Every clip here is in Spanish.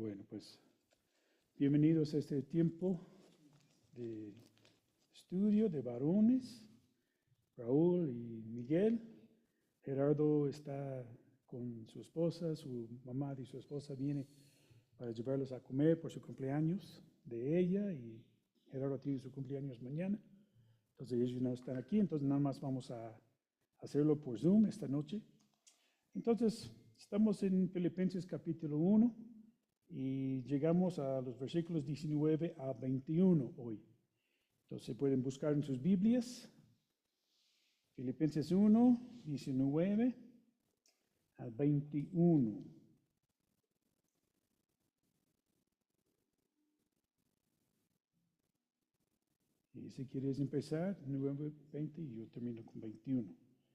Bueno, pues bienvenidos a este tiempo de estudio de varones, Raúl y Miguel. Gerardo está con su esposa, su mamá y su esposa viene para llevarlos a comer por su cumpleaños de ella, y Gerardo tiene su cumpleaños mañana. Entonces ellos no están aquí, entonces nada más vamos a hacerlo por Zoom esta noche. Entonces estamos en Filipenses capítulo 1 y llegamos a los versículos 19 a 21 hoy. Entonces pueden buscar en sus Biblias, Filipenses 1, 19 al 21. Y si quieres empezar, 9, 20 y yo termino con 21.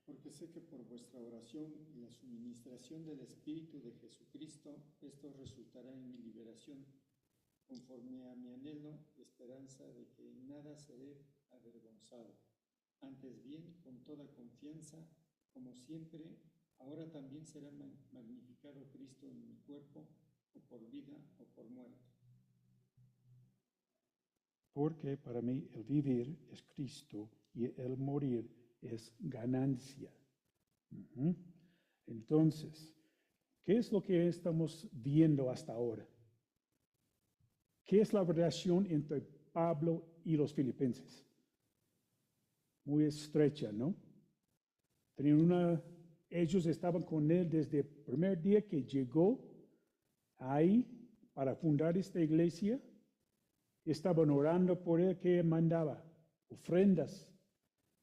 Porque sé que por vuestra oración y la suministración del Espíritu de Jesucristo, esto resultará en mi liberación, conforme a mi anhelo y esperanza de que en nada seré avergonzado. Antes bien, con toda confianza, como siempre, ahora también será magnificado Cristo en mi cuerpo, o por vida o por muerte. Porque para mí el vivir es Cristo y el morir es ganancia. Entonces, ¿qué es lo que estamos viendo hasta ahora? ¿Qué es la relación entre Pablo y los filipenses? Muy estrecha, ¿no? Ellos estaban con él desde el primer día que llegó ahí para fundar esta iglesia. Estaban orando por él, que mandaba ofrendas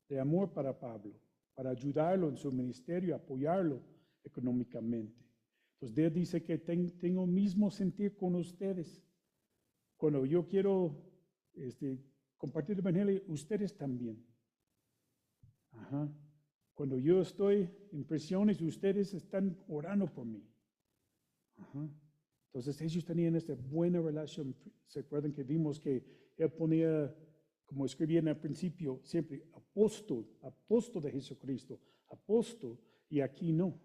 de amor para Pablo, para ayudarlo en su ministerio, apoyarlo económicamente. Entonces Dios dice que tengo el mismo sentir con ustedes. Cuando yo quiero compartir el evangelio, ustedes también. Cuando yo estoy en presiones, ustedes están orando por mí. Entonces ellos tenían esta buena relación. ¿Se acuerdan que vimos que él ponía, como escribía en el principio, siempre apóstol de Jesucristo, apóstol, y aquí no?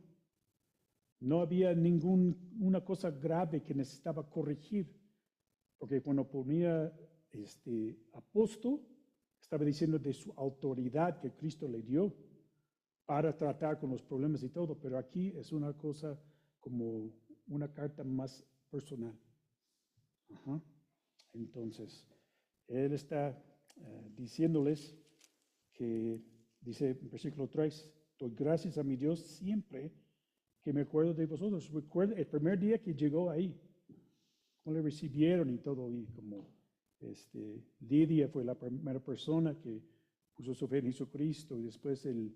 No había ninguna cosa grave que necesitaba corregir, porque cuando ponía apóstol, estaba diciendo de su autoridad que Cristo le dio para tratar con los problemas y todo, pero aquí es una cosa como una carta más personal. Entonces, él está diciéndoles que, dice en versículo 3, doy gracias a mi Dios siempre que me acuerdo de vosotros. Recuerda el primer día que llegó ahí, cómo le recibieron y todo, y como Lidia fue la primera persona que puso su fe en Jesucristo, y después el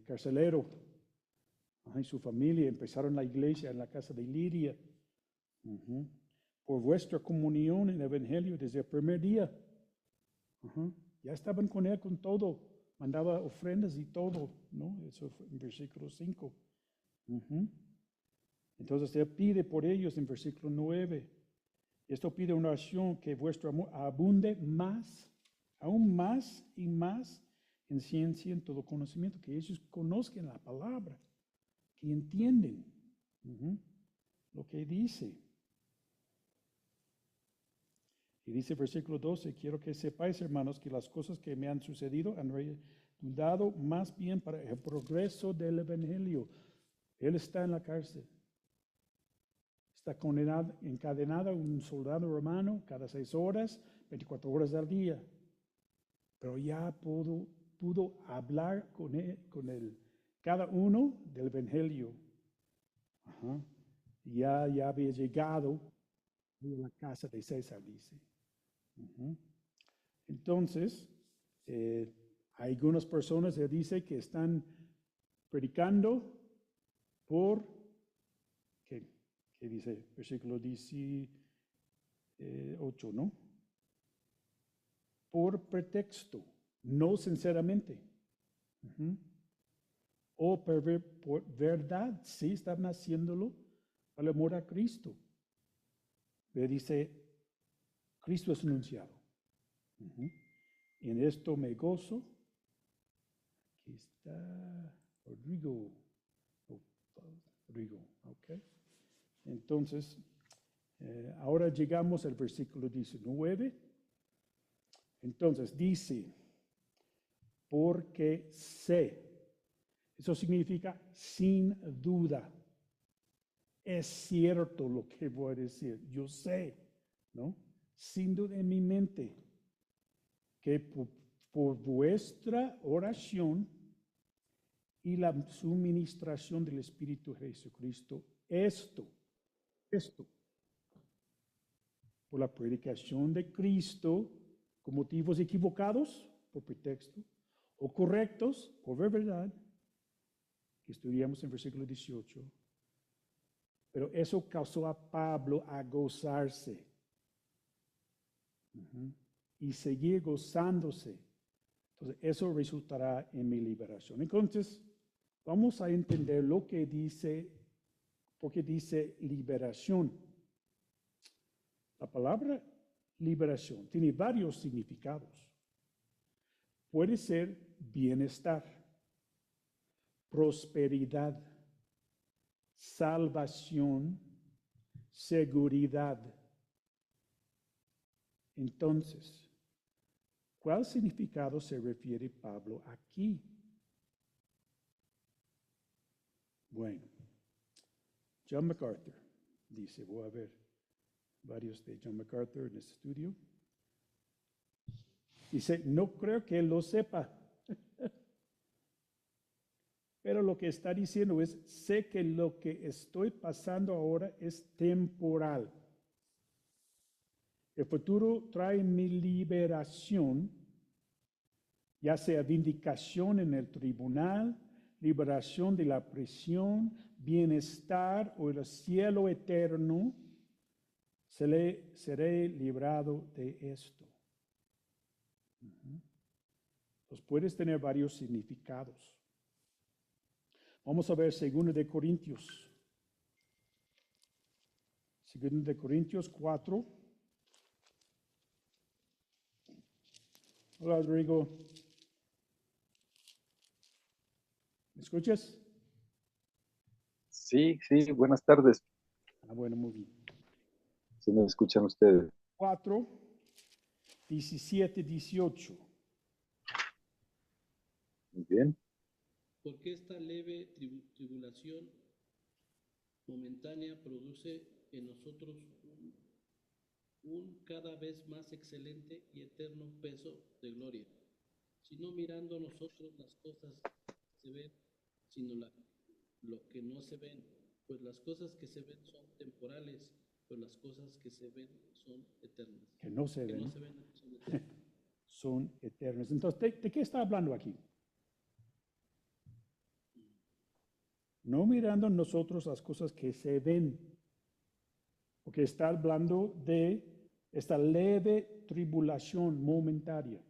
carcelero y su familia empezaron la iglesia en la casa de Lidia. Por vuestra comunión en el evangelio desde el primer día. Ya estaban con él con todo, mandaba ofrendas y todo, ¿no? Eso fue en versículo 5. Entonces él pide por ellos en versículo 9. Esto pide una oración que vuestro amor abunde más, aún más y más en ciencia, en todo conocimiento, que ellos conozcan la palabra, que entienden lo que dice. Y dice versículo 12, quiero que sepáis, hermanos, que las cosas que me han sucedido han redundado más bien para el progreso del evangelio. Él está en la cárcel. Está encadenado a un soldado romano cada 6 horas, 24 horas al día. Pero ya pudo hablar con él, cada uno del evangelio. Ya había llegado a la casa de César, dice. Entonces, hay algunas personas, él dice, que están predicando por, ¿qué dice? Versículo 18, ¿no? Por pretexto, no sinceramente. O por verdad, sí están haciéndolo al amor a Cristo. Le dice, Cristo es anunciado. En esto me gozo. Aquí está Rodrigo, ok. Entonces, Ahora llegamos al versículo 19. Entonces dice, porque sé. Eso significa sin duda. Es cierto lo que voy a decir. Yo sé, ¿no? Sin duda en mi mente que por vuestra oración y la suministración del Espíritu de Jesucristo, esto, por la predicación de Cristo, con motivos equivocados, por pretexto, o correctos, por verdad, que estudiamos en versículo 18, pero eso causó a Pablo a gozarse y seguir gozándose. Entonces, eso resultará en mi liberación. Entonces, vamos a entender lo que dice, porque dice liberación. La palabra liberación tiene varios significados. Puede ser bienestar, prosperidad, salvación, seguridad. Entonces, ¿cuál significado se refiere Pablo aquí? Bueno, John MacArthur dice, voy a ver varios de John MacArthur en este estudio. Dice, no creo que él lo sepa. Pero lo que está diciendo es, sé que lo que estoy pasando ahora es temporal. El futuro trae mi liberación, ya sea vindicación en el tribunal, liberación de la prisión, bienestar o el cielo eterno, seré librado de esto. Pues puedes tener varios significados. Vamos a ver 2 de Corintios. 2 de Corintios 4. Hola, Rodrigo. ¿Me escuchas? Sí, buenas tardes. Bueno, muy bien. ¿Sí me escuchan ustedes? 4, 17, 18. Muy bien. Porque esta leve tribulación momentánea produce en nosotros un cada vez más excelente y eterno peso de gloria, sino mirando nosotros las cosas que se ven, sino lo que no se ven, pues las cosas que se ven son temporales, pero las cosas que se ven son eternas. Que no se ven. Son eternas. Son eternas. Entonces, ¿de qué está hablando aquí? No mirando nosotros las cosas que se ven, porque está hablando de esta leve tribulación momentaria,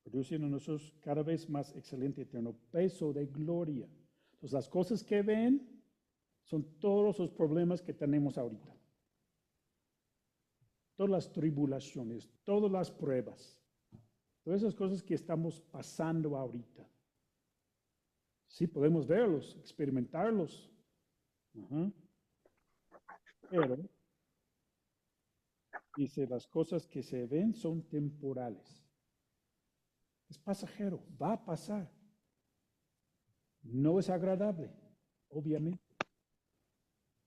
produciendo en nosotros cada vez más excelente eterno peso de gloria. Entonces, las cosas que ven son todos los problemas que tenemos ahorita. Todas las tribulaciones, todas las pruebas, todas esas cosas que estamos pasando ahorita. Sí, podemos verlos, experimentarlos. Pero, dice, las cosas que se ven son temporales. Es pasajero, va a pasar. No es agradable, obviamente.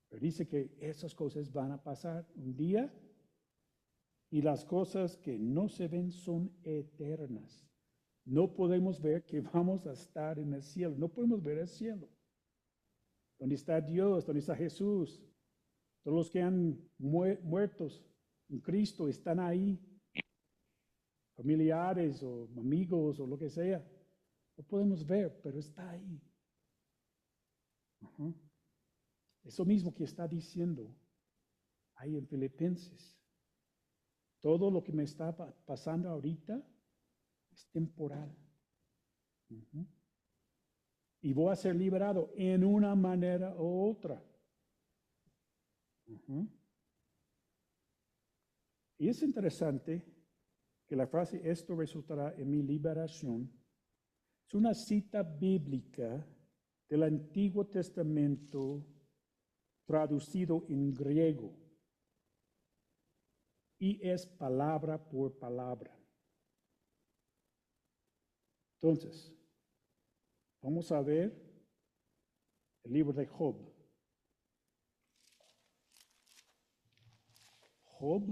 Pero dice que esas cosas van a pasar un día y las cosas que no se ven son eternas. No podemos ver que vamos a estar en el cielo. No podemos ver el cielo. ¿Dónde está Dios? ¿Dónde está Jesús? Todos los que han muertos en Cristo están ahí. Familiares o amigos o lo que sea. No podemos ver, pero está ahí. Eso mismo que está diciendo ahí en Filipenses. Todo lo que me está pasando ahorita es temporal. Y voy a ser liberado en una manera u otra. Y es interesante que la frase esto resultará en mi liberación es una cita bíblica del Antiguo Testamento traducido en griego. y es palabra por palabra. Entonces, vamos a ver el libro de Job. Job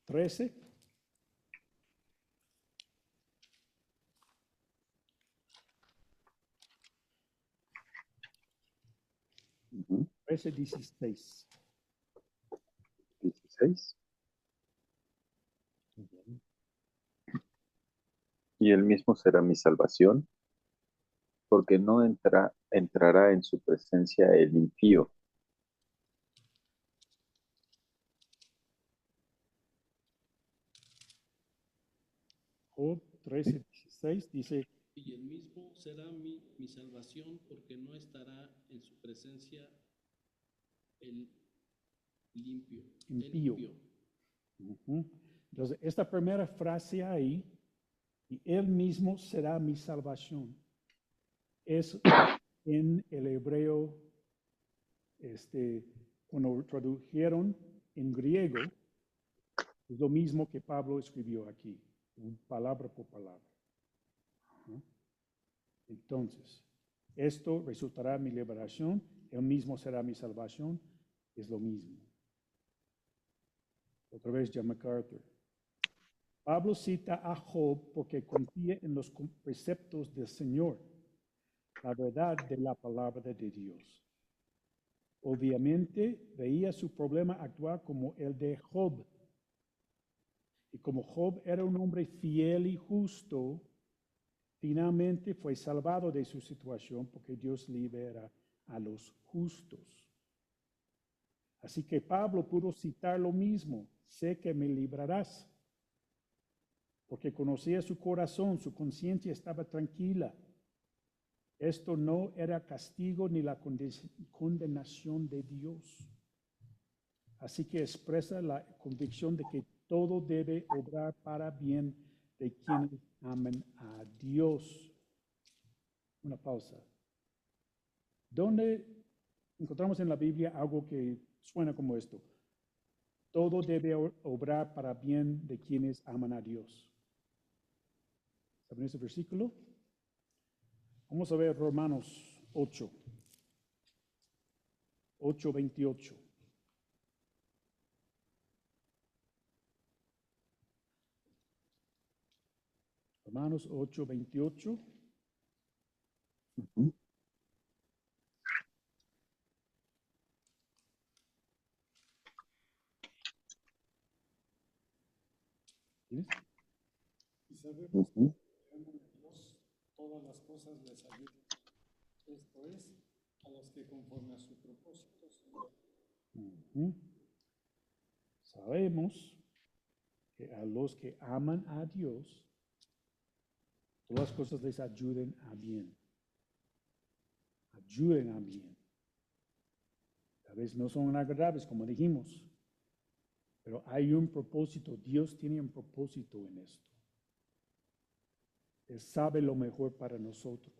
13. Ujú. 13:16. 16. Bien. Y él mismo será mi salvación, porque no entrará en su presencia el impío. Job 13:16 dice, Y el mismo será mi salvación, porque no estará en su presencia el limpio. El impío. Ujú. Entonces, esta primera frase ahí, y él mismo será mi salvación, es en el hebreo, cuando tradujeron en griego, es lo mismo que Pablo escribió aquí, palabra por palabra. Ajá. Entonces, esto resultará mi liberación, él mismo será mi salvación, es lo mismo. Otra vez John MacArthur. Pablo cita a Job porque confía en los preceptos del Señor, la verdad de la palabra de Dios. Obviamente veía su problema actuar como el de Job. Y como Job era un hombre fiel y justo, finalmente fue salvado de su situación porque Dios libera a los justos. Así que Pablo pudo citar lo mismo, sé que me librarás, porque conocía su corazón, su conciencia estaba tranquila. Esto no era castigo ni la condenación de Dios. Así que expresa la convicción de que todo debe obrar para bien de quienes aman a Dios. Una pausa. ¿Dónde encontramos en la Biblia algo que suena como esto? Todo debe obrar para bien de quienes aman a Dios. ¿Saben ese versículo? Vamos a ver Romanos 8, 8:28. Romanos 8:28. Ujú. ¿Tienes? Y sabemos Ujú. que aman a Dios, todas las cosas les ayudan. Esto es, a los que conforme a su propósito son. Ujú. Sabemos que a los que aman a Dios, todas las cosas les ayuden a bien. Ayuden a bien. Tal vez no son agradables, como dijimos, pero hay un propósito. Dios tiene un propósito en esto. Él sabe lo mejor para nosotros.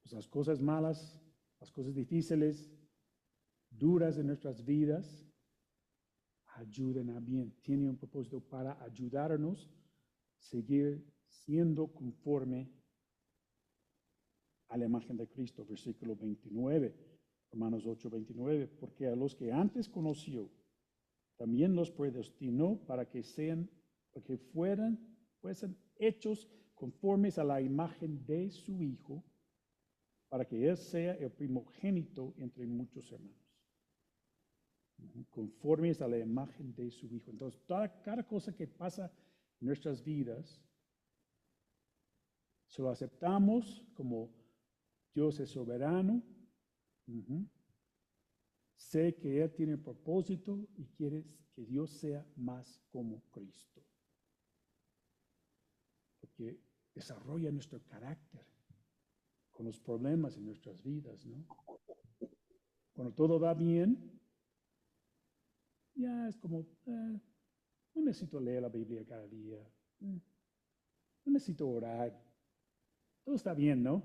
Pues las cosas malas, las cosas difíciles, duras en nuestras vidas, ayuden a bien. Tiene un propósito para ayudarnos a seguir siendo conforme a la imagen de Cristo. Versículo 29, Romanos 8:29, porque a los que antes conoció, también los predestinó para que fuesen hechos conformes a la imagen de su Hijo, para que Él sea el primogénito entre muchos hermanos. Conformes a la imagen de su Hijo. Entonces, cada cosa que pasa en nuestras vidas, si lo aceptamos como Dios es soberano, sé que Él tiene propósito y quiere que Dios sea más como Cristo. Porque desarrolla nuestro carácter con los problemas en nuestras vidas, ¿no? Cuando todo va bien, ya es como, no necesito leer la Biblia cada día, no necesito orar, todo está bien, ¿no?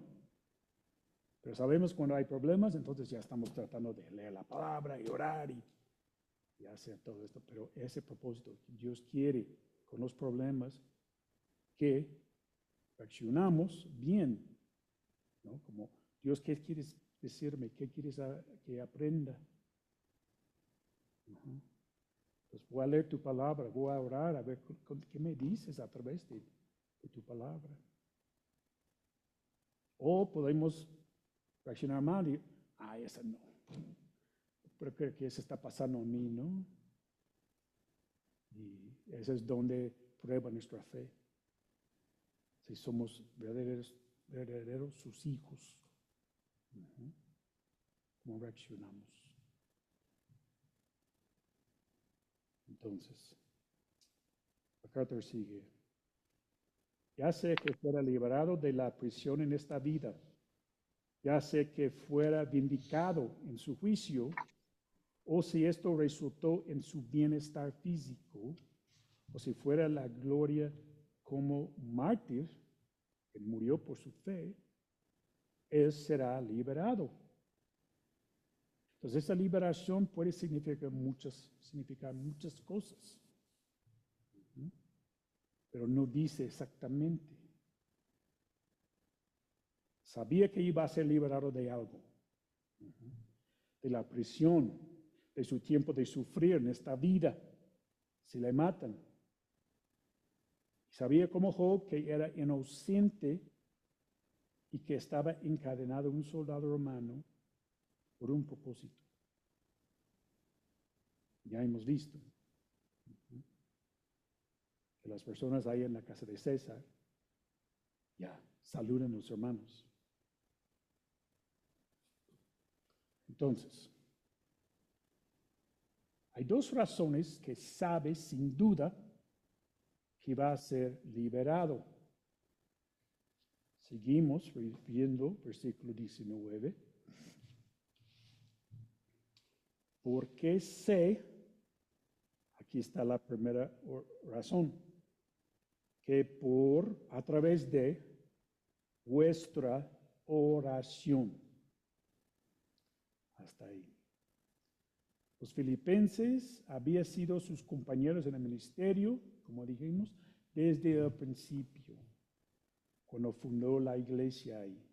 Pero sabemos cuando hay problemas, entonces ya estamos tratando de leer la palabra y orar y hacer todo esto. Pero ese propósito, Dios quiere con los problemas que reaccionamos bien, ¿no? Como, Dios, ¿qué quieres decirme? ¿Qué quieres que aprenda? Uh-huh. Pues voy a leer tu palabra, voy a orar, a ver qué me dices a través de tu palabra. O podemos reaccionar mal y, esa no. Pero creo que eso está pasando a mí, ¿no? Y ese es donde prueba nuestra fe. Si somos verdaderos sus hijos. Uh-huh. ¿Cómo reaccionamos? Entonces, MacArthur sigue. Ya sea que fuera liberado de la prisión en esta vida, ya sea que fuera vindicado en su juicio, o si esto resultó en su bienestar físico, o si fuera la gloria como mártir, que murió por su fe, él será liberado. Entonces, esa liberación puede significar muchas cosas, pero no dice exactamente. Sabía que iba a ser liberado de algo, de la prisión, de su tiempo de sufrir en esta vida, si le matan. Sabía como Job que era inocente y que estaba encadenado a un soldado romano por un propósito. Ya hemos visto que las personas ahí en la casa de César ya saludan a los hermanos. Entonces, hay dos razones que sabe sin duda que va a ser liberado. Seguimos viendo versículo 19. Porque sé, aquí está la primera razón, que a través de vuestra oración. Hasta ahí. Los filipenses habían sido sus compañeros en el ministerio, como dijimos, desde el principio, cuando fundó la iglesia ahí.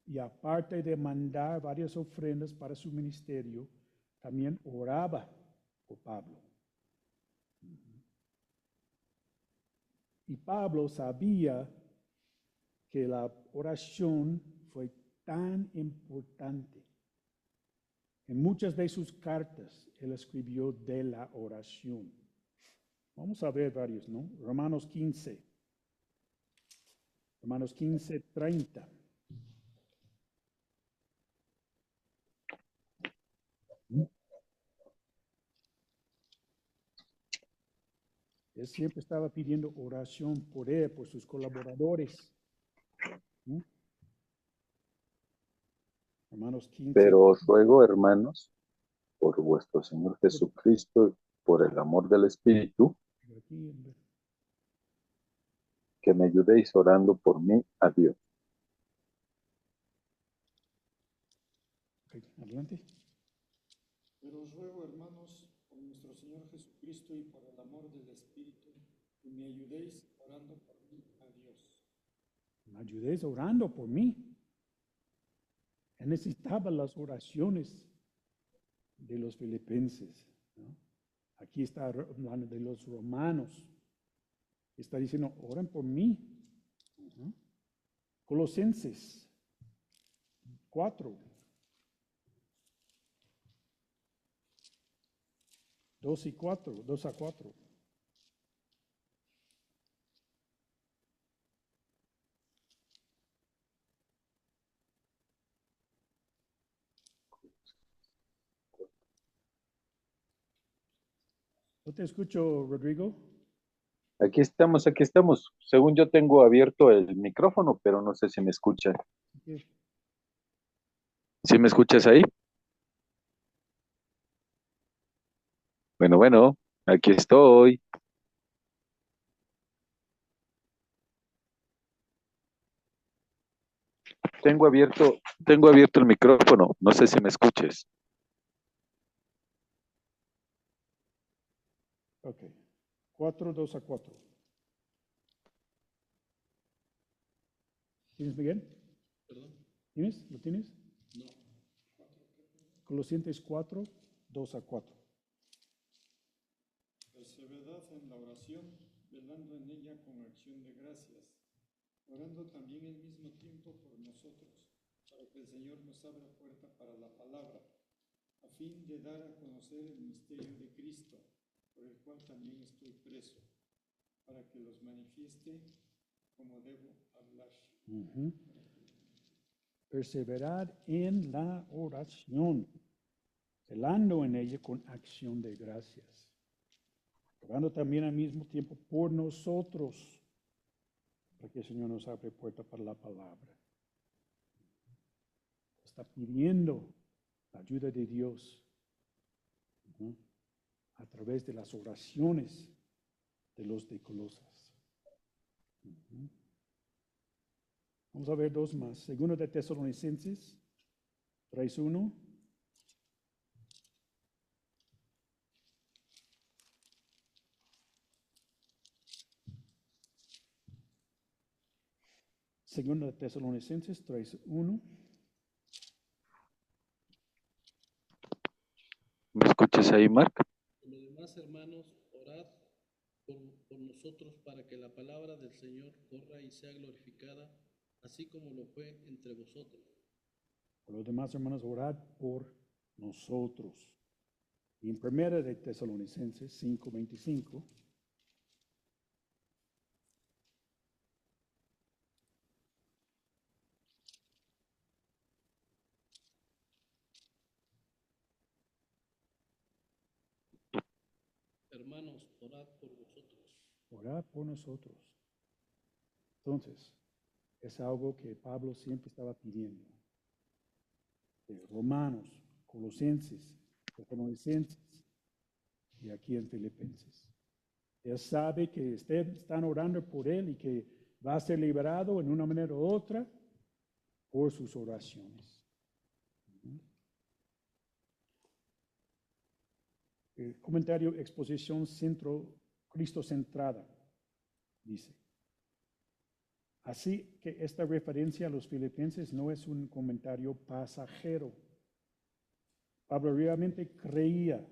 Y aparte de mandar varias ofrendas para su ministerio, también oraba por Pablo. Y Pablo sabía que la oración fue tan importante. En muchas de sus cartas, él escribió de la oración. Vamos a ver varios, ¿no? Romanos 15. Romanos 15, 30. Él siempre estaba pidiendo oración por él, por sus colaboradores. ¿Mm? Hermanos 15. Pero os ruego, hermanos, por vuestro Señor Jesucristo, por el amor del Espíritu, que me ayudéis orando por mí a Dios. Okay, adelante. Pero os ruego, hermanos, por nuestro Señor Jesucristo y por el amor del Espíritu, que me ayudéis orando por mí a Dios. Me ayudéis orando por mí. Él necesitaba las oraciones de los filipenses, ¿no? Aquí está hablando de los romanos. Está diciendo, oren por mí. Uh-huh. Colosenses 4. 2 a 4. No te escucho, Rodrigo. Aquí estamos, aquí estamos. Según yo tengo abierto el micrófono, pero no sé si me escuchan. Okay. ¿Sí me escuchas ahí? Bueno, aquí estoy. tengo abierto el micrófono. No sé si me escuches. Ok. 4, 2 a 4. ¿Tienes, Miguel? ¿Perdón? ¿Tienes? ¿Lo tienes? No. Colosenses 4, 2 a 4. Perseverad en la oración, velando en ella con acción de gracias, orando también al mismo tiempo por nosotros, para que el Señor nos abra puerta para la palabra, a fin de dar a conocer el misterio de Cristo, por el cual también estoy preso, para que los manifieste como debo hablar. Perseverad en la oración, velando en ella con acción de gracias, orando también al mismo tiempo por nosotros, para que el Señor nos abra puerta para la palabra. Está pidiendo la ayuda de Dios a través de las oraciones de los de Colosas. Vamos a ver dos más. Segundo de Tesalonicenses 3:1. Segundo de Tesalonicenses 3:1. ¿Me escuchas ahí, Mark? Por lo demás, hermanos, orad por nosotros para que la palabra del Señor corra y sea glorificada, así como lo fue entre vosotros. Por los demás, hermanos, orad por nosotros. Y en primera de Tesalonicenses 5:25. Hermanos, orad por vosotros. Orad por nosotros. Entonces, es algo que Pablo siempre estaba pidiendo. De Romanos, Colosenses, Tesalonicenses y aquí en Filipenses. Él sabe que están orando por él y que va a ser liberado en una manera u otra por sus oraciones. El comentario, exposición Cristo centrada, dice. Así que esta referencia a los filipenses no es un comentario pasajero. Pablo realmente creía,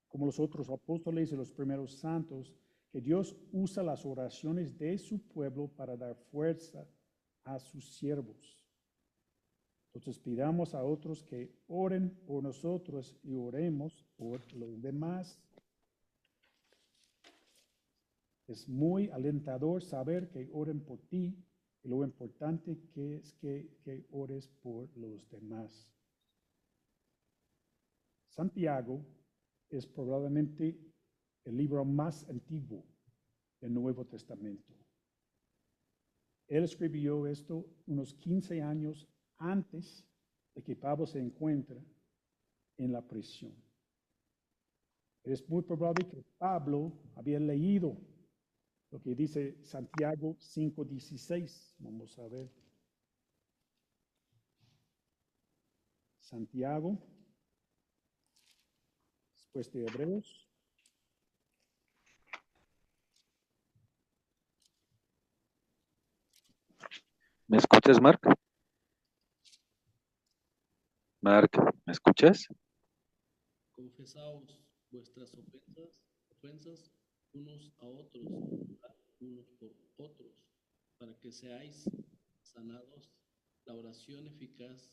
como los otros apóstoles y los primeros santos, que Dios usa las oraciones de su pueblo para dar fuerza a sus siervos. Entonces pidamos a otros que oren por nosotros y oremos por los demás. Es muy alentador saber que oren por ti y lo importante que es que ores por los demás. Santiago es probablemente el libro más antiguo del Nuevo Testamento. Él escribió esto unos 15 años antes de que Pablo se encuentre en la prisión. Es muy probable que Pablo había leído lo que dice Santiago 5:16. Vamos a ver. Santiago, después de Hebreos. ¿Me escuchas, Mark? Mark, ¿me escuchas? Confesaos vuestras ofensas unos a otros, unos por otros, para que seáis sanados. La oración eficaz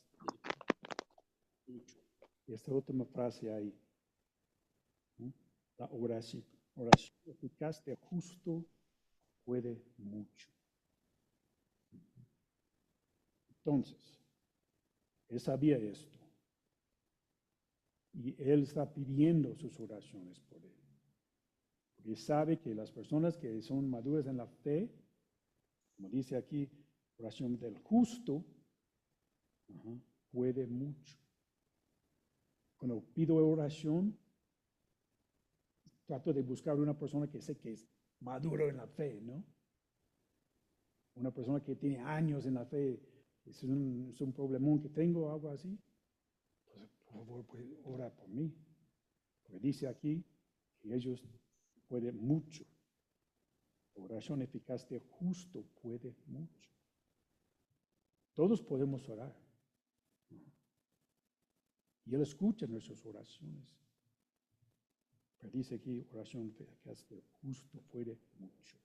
mucho. Esta última frase ahí. La oración eficaz de justo puede mucho. Entonces, él sabía esto. Y él está pidiendo sus oraciones por él. Porque sabe que las personas que son maduras en la fe, como dice aquí, oración del justo, puede mucho. Cuando pido oración, trato de buscar una persona que sé que es maduro en la fe, ¿no? Una persona que tiene años en la fe es un problemón que tengo, algo así, pues por favor, pues, ora por mí. Porque dice aquí que ellos pueden mucho. La oración eficaz de justo puede mucho. Todos podemos orar. Y Él escucha nuestras oraciones. Pero dice aquí, oración eficaz de justo puede mucho.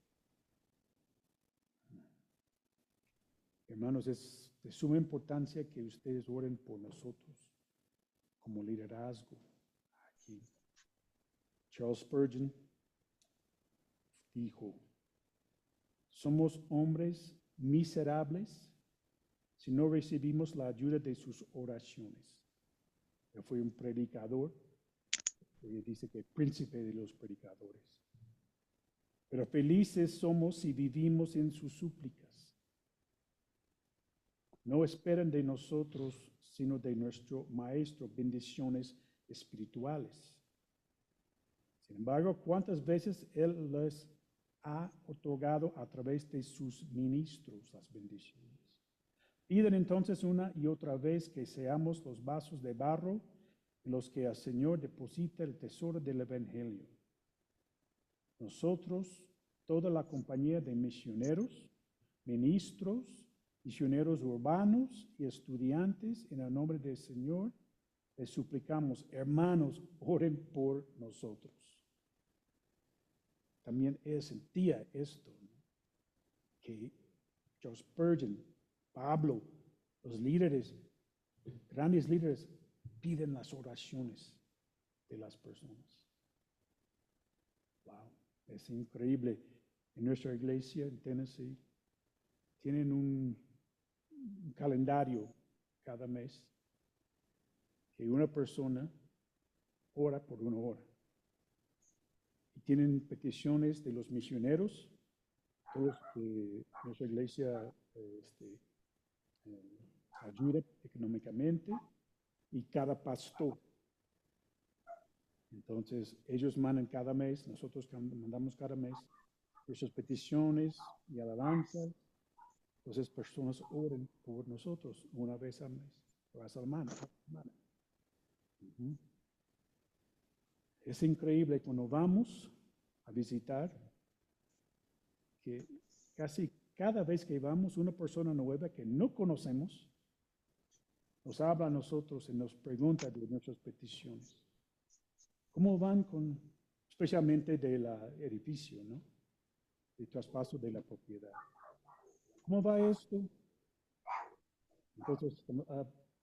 Hermanos, es de suma importancia que ustedes oren por nosotros como liderazgo aquí. Charles Spurgeon dijo, somos hombres miserables si no recibimos la ayuda de sus oraciones. Él fue un predicador, dice que príncipe de los predicadores. Pero felices somos si vivimos en sus súplicas. No esperan de nosotros, sino de nuestro Maestro, bendiciones espirituales. Sin embargo, ¿cuántas veces Él les ha otorgado a través de sus ministros las bendiciones? Piden entonces una y otra vez que seamos los vasos de barro en los que el Señor deposita el tesoro del Evangelio. Nosotros, toda la compañía de misioneros, ministros, misioneros urbanos y estudiantes, en el nombre del Señor, les suplicamos, hermanos, oren por nosotros. También él sentía esto, ¿no? Que Charles Spurgeon, Pablo, los líderes, grandes líderes, piden las oraciones de las personas. Wow, es increíble. En nuestra iglesia en Tennessee tienen un calendario cada mes que una persona ora por una hora. Y tienen peticiones de los misioneros, todos que nuestra iglesia ayuda económicamente, y cada pastor. Entonces, ellos mandan cada mes, nosotros mandamos cada mes nuestras peticiones y alabanzas. Entonces, personas oren por nosotros una vez al mes, o a la semana. Es increíble cuando vamos a visitar que casi cada vez que vamos, una persona nueva que no conocemos nos habla a nosotros y nos pregunta de nuestras peticiones. ¿Cómo van con, especialmente del edificio, ¿no? El traspaso de la propiedad. ¿Cómo va esto? Entonces,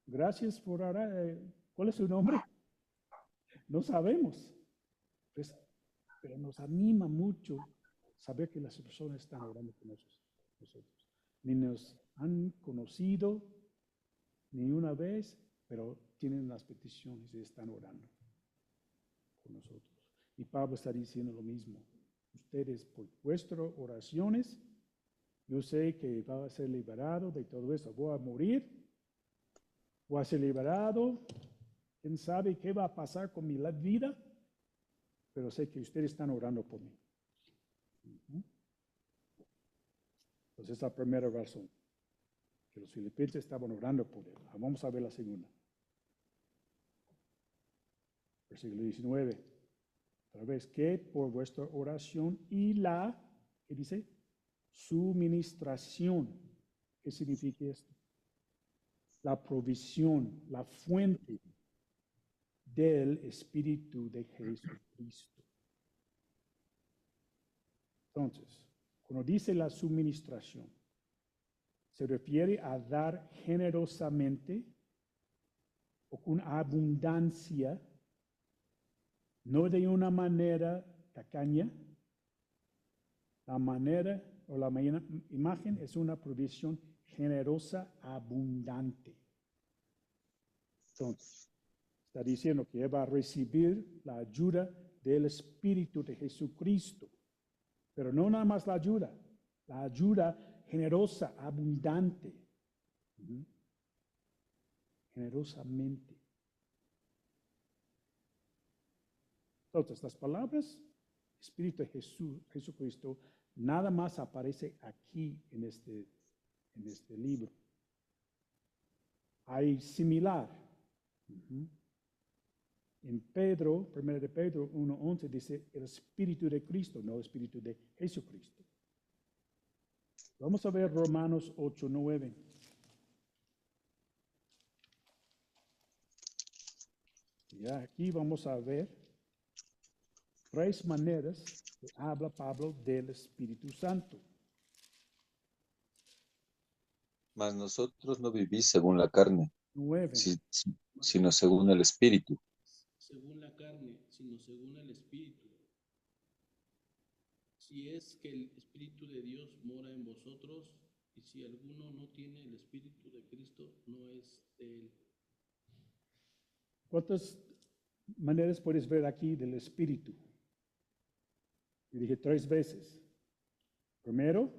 gracias por orar. ¿Cuál es su nombre? No sabemos. Pues, pero nos anima mucho saber que las personas están orando con nosotros. Ni nos han conocido ni una vez, pero tienen las peticiones y están orando con nosotros. Y Pablo está diciendo lo mismo. Ustedes, por vuestras oraciones, yo sé que va a ser liberado de todo eso. Voy a morir, voy a ser liberado. ¿Quién sabe qué va a pasar con mi vida? Pero sé que ustedes están orando por mí. Entonces, esa es la primera razón. Que los filipenses estaban orando por él. Vamos a ver la segunda. Versículo 19. Otra vez, que por vuestra oración y ¿qué dice? Suministración. ¿Qué significa esto? La provisión, la fuente del Espíritu de Jesucristo. Entonces, cuando dice la suministración, se refiere a dar generosamente o con abundancia, no de una manera tacaña. La manera o la imagen es una provisión generosa, abundante. Entonces, está diciendo que va a recibir la ayuda del Espíritu de Jesucristo. Pero no nada más la ayuda generosa, abundante. Generosamente. Entonces, las palabras Espíritu de Jesucristo nada más aparece aquí en este libro. hay similar. En Pedro, 1 de Pedro 1:11 dice el Espíritu de Cristo, no el Espíritu de Jesucristo. Vamos a ver Romanos 8:9. Ya aquí vamos a ver 3 maneras que habla Pablo del Espíritu Santo. Mas nosotros no vivís según la carne, 9. sino según el Espíritu. Según la carne, sino según el Espíritu. Si es que el Espíritu de Dios mora en vosotros, y si alguno no tiene el Espíritu de Cristo, no es de él. ¿Cuántas maneras puedes ver aquí del Espíritu? Yo dije 3 veces. Primero,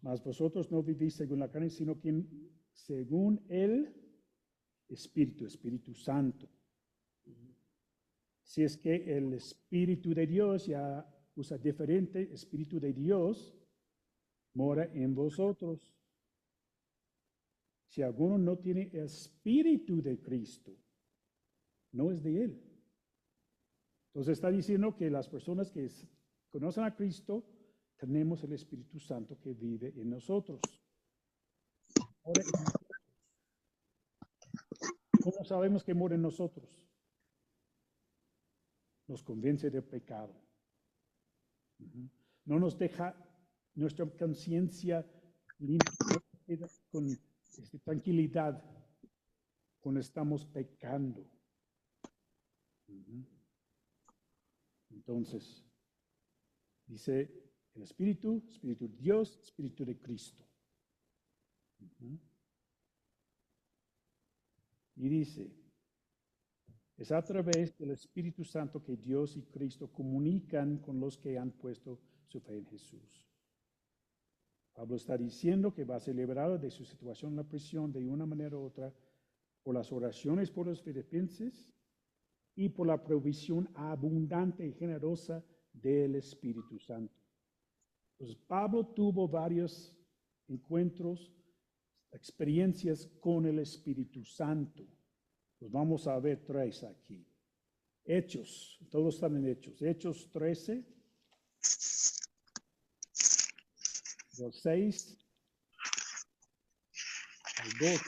mas vosotros no vivís según la carne, sino según el Espíritu, Espíritu Santo. Si es que el Espíritu de Dios, ya usa diferente, Espíritu de Dios mora en vosotros. Si alguno no tiene el Espíritu de Cristo, no es de él. Entonces está diciendo que las personas que conocen a Cristo, tenemos el Espíritu Santo que vive en nosotros. Ahora, ¿cómo sabemos que mora en nosotros? Nos convence del pecado. No nos deja nuestra conciencia limpia con tranquilidad cuando estamos pecando. Entonces, dice el Espíritu, Espíritu de Dios, Espíritu de Cristo. Y dice, es a través del Espíritu Santo que Dios y Cristo comunican con los que han puesto su fe en Jesús. Pablo está diciendo que va a ser liberado de su situación en la prisión de una manera u otra por las oraciones por los filipenses y por la provisión abundante y generosa del Espíritu Santo. Entonces, Pablo tuvo varios encuentros, experiencias con el Espíritu Santo. Pues vamos a ver 3 aquí. Hechos, todos están en Hechos. Hechos 13, del 6 al 2.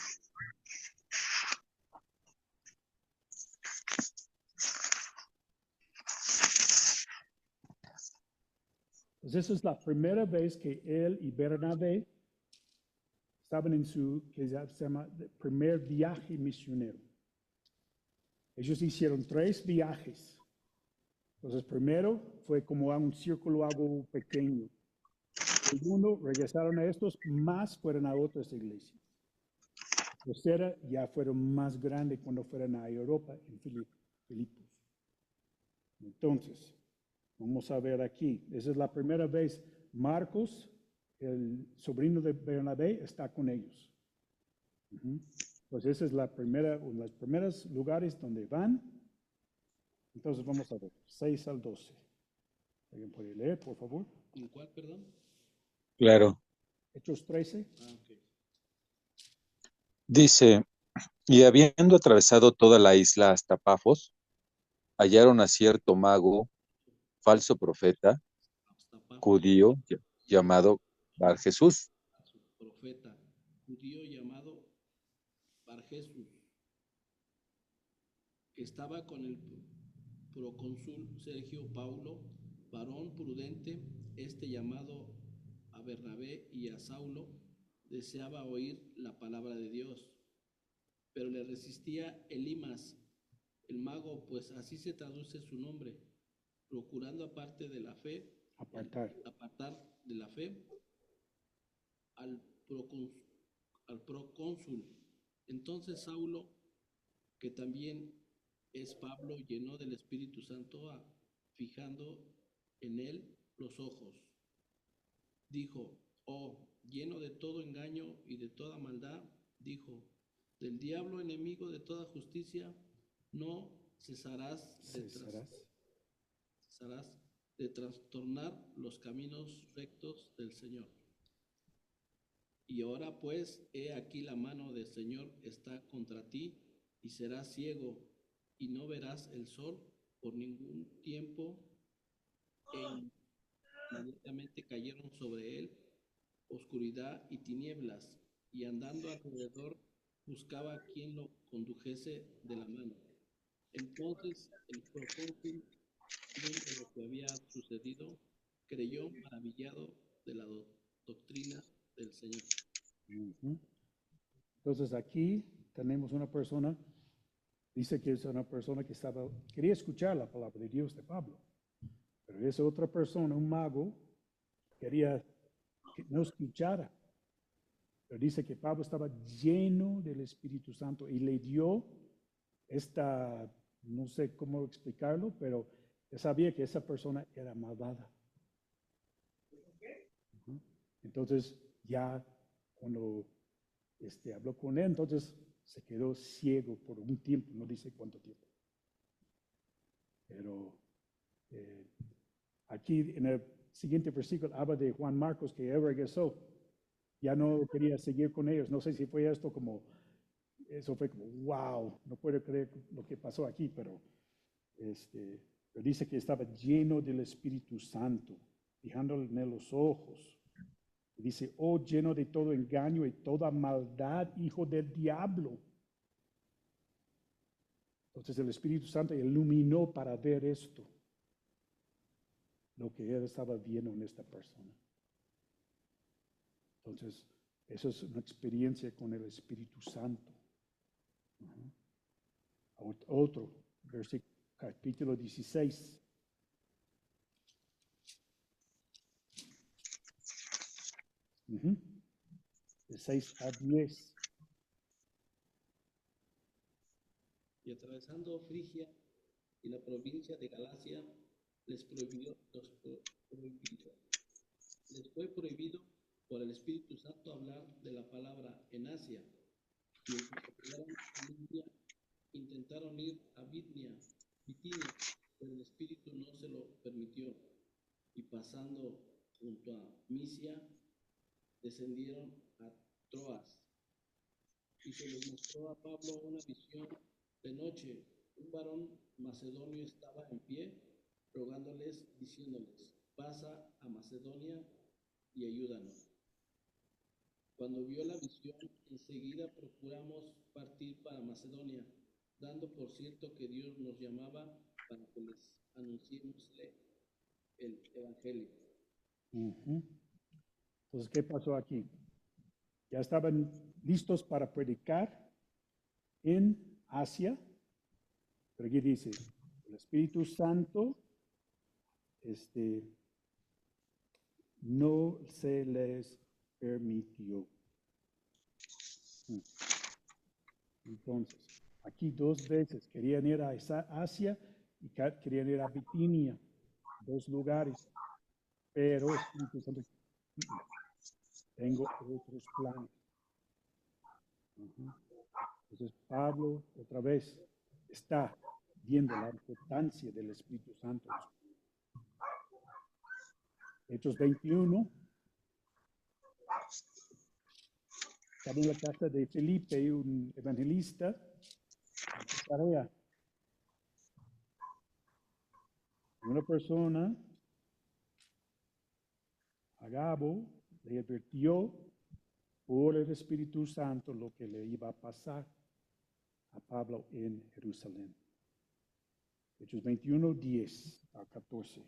Pues esa es la primera vez que él y Bernabé estaban en su, que se llama, primer viaje misionero. Ellos hicieron 3 viajes. Entonces, primero fue como a un círculo algo pequeño. Segundo, regresaron a estos, más fueron a otras iglesias. Tercera, ya fueron más grandes cuando fueron a Europa, en Filipos. Entonces, vamos a ver aquí. Esa es la primera vez. Marcos, el sobrino de Bernabé, está con ellos. Pues esa es la primera, uno de los primeros lugares donde van. Entonces vamos a ver, 6 al 12. ¿Alguien puede leer, por favor? ¿En cuál, perdón? Claro. Hechos 13. Ok. Dice, y habiendo atravesado toda la isla hasta Pafos, hallaron a cierto mago, falso profeta, Hasta Pafos, judío, llamado Bar Jesús, profeta judío llamado Bar Jesús, que estaba con el procónsul Sergio Paulo, varón prudente, llamado a Bernabé y a Saulo, deseaba oír la palabra de Dios, pero le resistía Elimas, el mago, pues así se traduce su nombre, procurando apartar de la fe al procónsul. Entonces Saulo, que también es Pablo, llenó del Espíritu Santo, fijando en él los ojos. Dijo, lleno de todo engaño y de toda maldad, dijo, del diablo, enemigo de toda justicia, no cesarás de trastornar los caminos rectos del Señor. Y ahora pues, he aquí la mano del Señor está contra ti, y serás ciego, y no verás el sol por ningún tiempo. E inmediatamente cayeron sobre él oscuridad y tinieblas, y andando alrededor buscaba a quien lo condujese de la mano. Entonces el procónsul, viendo lo que había sucedido, creyó maravillado de la doctrina del Señor. Ujú. Entonces aquí tenemos una persona, dice que es una persona que quería escuchar la palabra de Dios de Pablo, pero esa otra persona, un mago, quería que no escuchara. Pero dice que Pablo estaba lleno del Espíritu Santo y le dio esta, no sé cómo explicarlo, pero él sabía que esa persona era malvada. Ujú. Entonces ya cuando habló con él, entonces se quedó ciego por un tiempo, no dice cuánto tiempo. Pero aquí en el siguiente versículo habla de Juan Marcos que él regresó, ya no quería seguir con ellos. No sé si fue esto como, eso fue como, wow, no puedo creer lo que pasó aquí, pero dice que estaba lleno del Espíritu Santo, fijándole en los ojos. Y dice, oh, lleno de todo engaño y toda maldad, hijo del diablo. Entonces el Espíritu Santo iluminó para ver esto, lo que él estaba viendo en esta persona. Entonces, eso es una experiencia con el Espíritu Santo. Otro, versículo, capítulo 16. De 6 a 10. Y atravesando Frigia y la provincia de Galacia, les fue prohibido por el Espíritu Santo hablar de la palabra en Asia. Y en cuanto llegaron a Lidia, intentaron ir a Bitinia, pero el Espíritu no se lo permitió. Y pasando junto a Misia, descendieron a Troas. Y se les mostró a Pablo una visión de noche. Un varón macedonio estaba en pie, rogándoles, diciéndoles, pasa a Macedonia y ayúdanos. Cuando vio la visión, enseguida procuramos partir para Macedonia, dando por cierto que Dios nos llamaba para que les anunciemos el Evangelio. Entonces, ¿qué pasó aquí? Ya estaban listos para predicar en Asia, pero aquí dice, el Espíritu Santo no se les permitió. Entonces, aquí 2 veces querían ir a Asia y querían ir a Bitinia, 2 lugares, pero Espíritu Santo, tengo otros planes. Entonces, Pablo, otra vez, está viendo la importancia del Espíritu Santo. Hechos 21. Estaba en la casa de Felipe, un evangelista, tarea. Una persona, Agabo, le advirtió por el Espíritu Santo lo que le iba a pasar a Pablo en Jerusalén. Hechos 21, 10 a 14.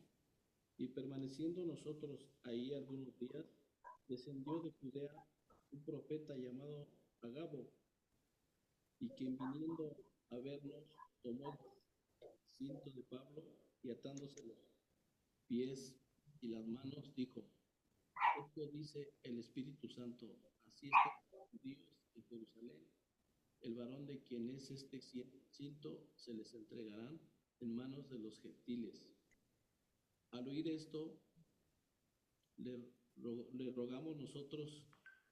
Y permaneciendo nosotros ahí algunos días, descendió de Judea un profeta llamado Agabo, y quien viniendo a vernos tomó el cinto de Pablo y atándose los pies y las manos, dijo, esto dice el Espíritu Santo, así es que los judíos en Jerusalén, el varón de quien es este cinto, se les entregarán en manos de los gentiles. Al oír esto, le rogamos nosotros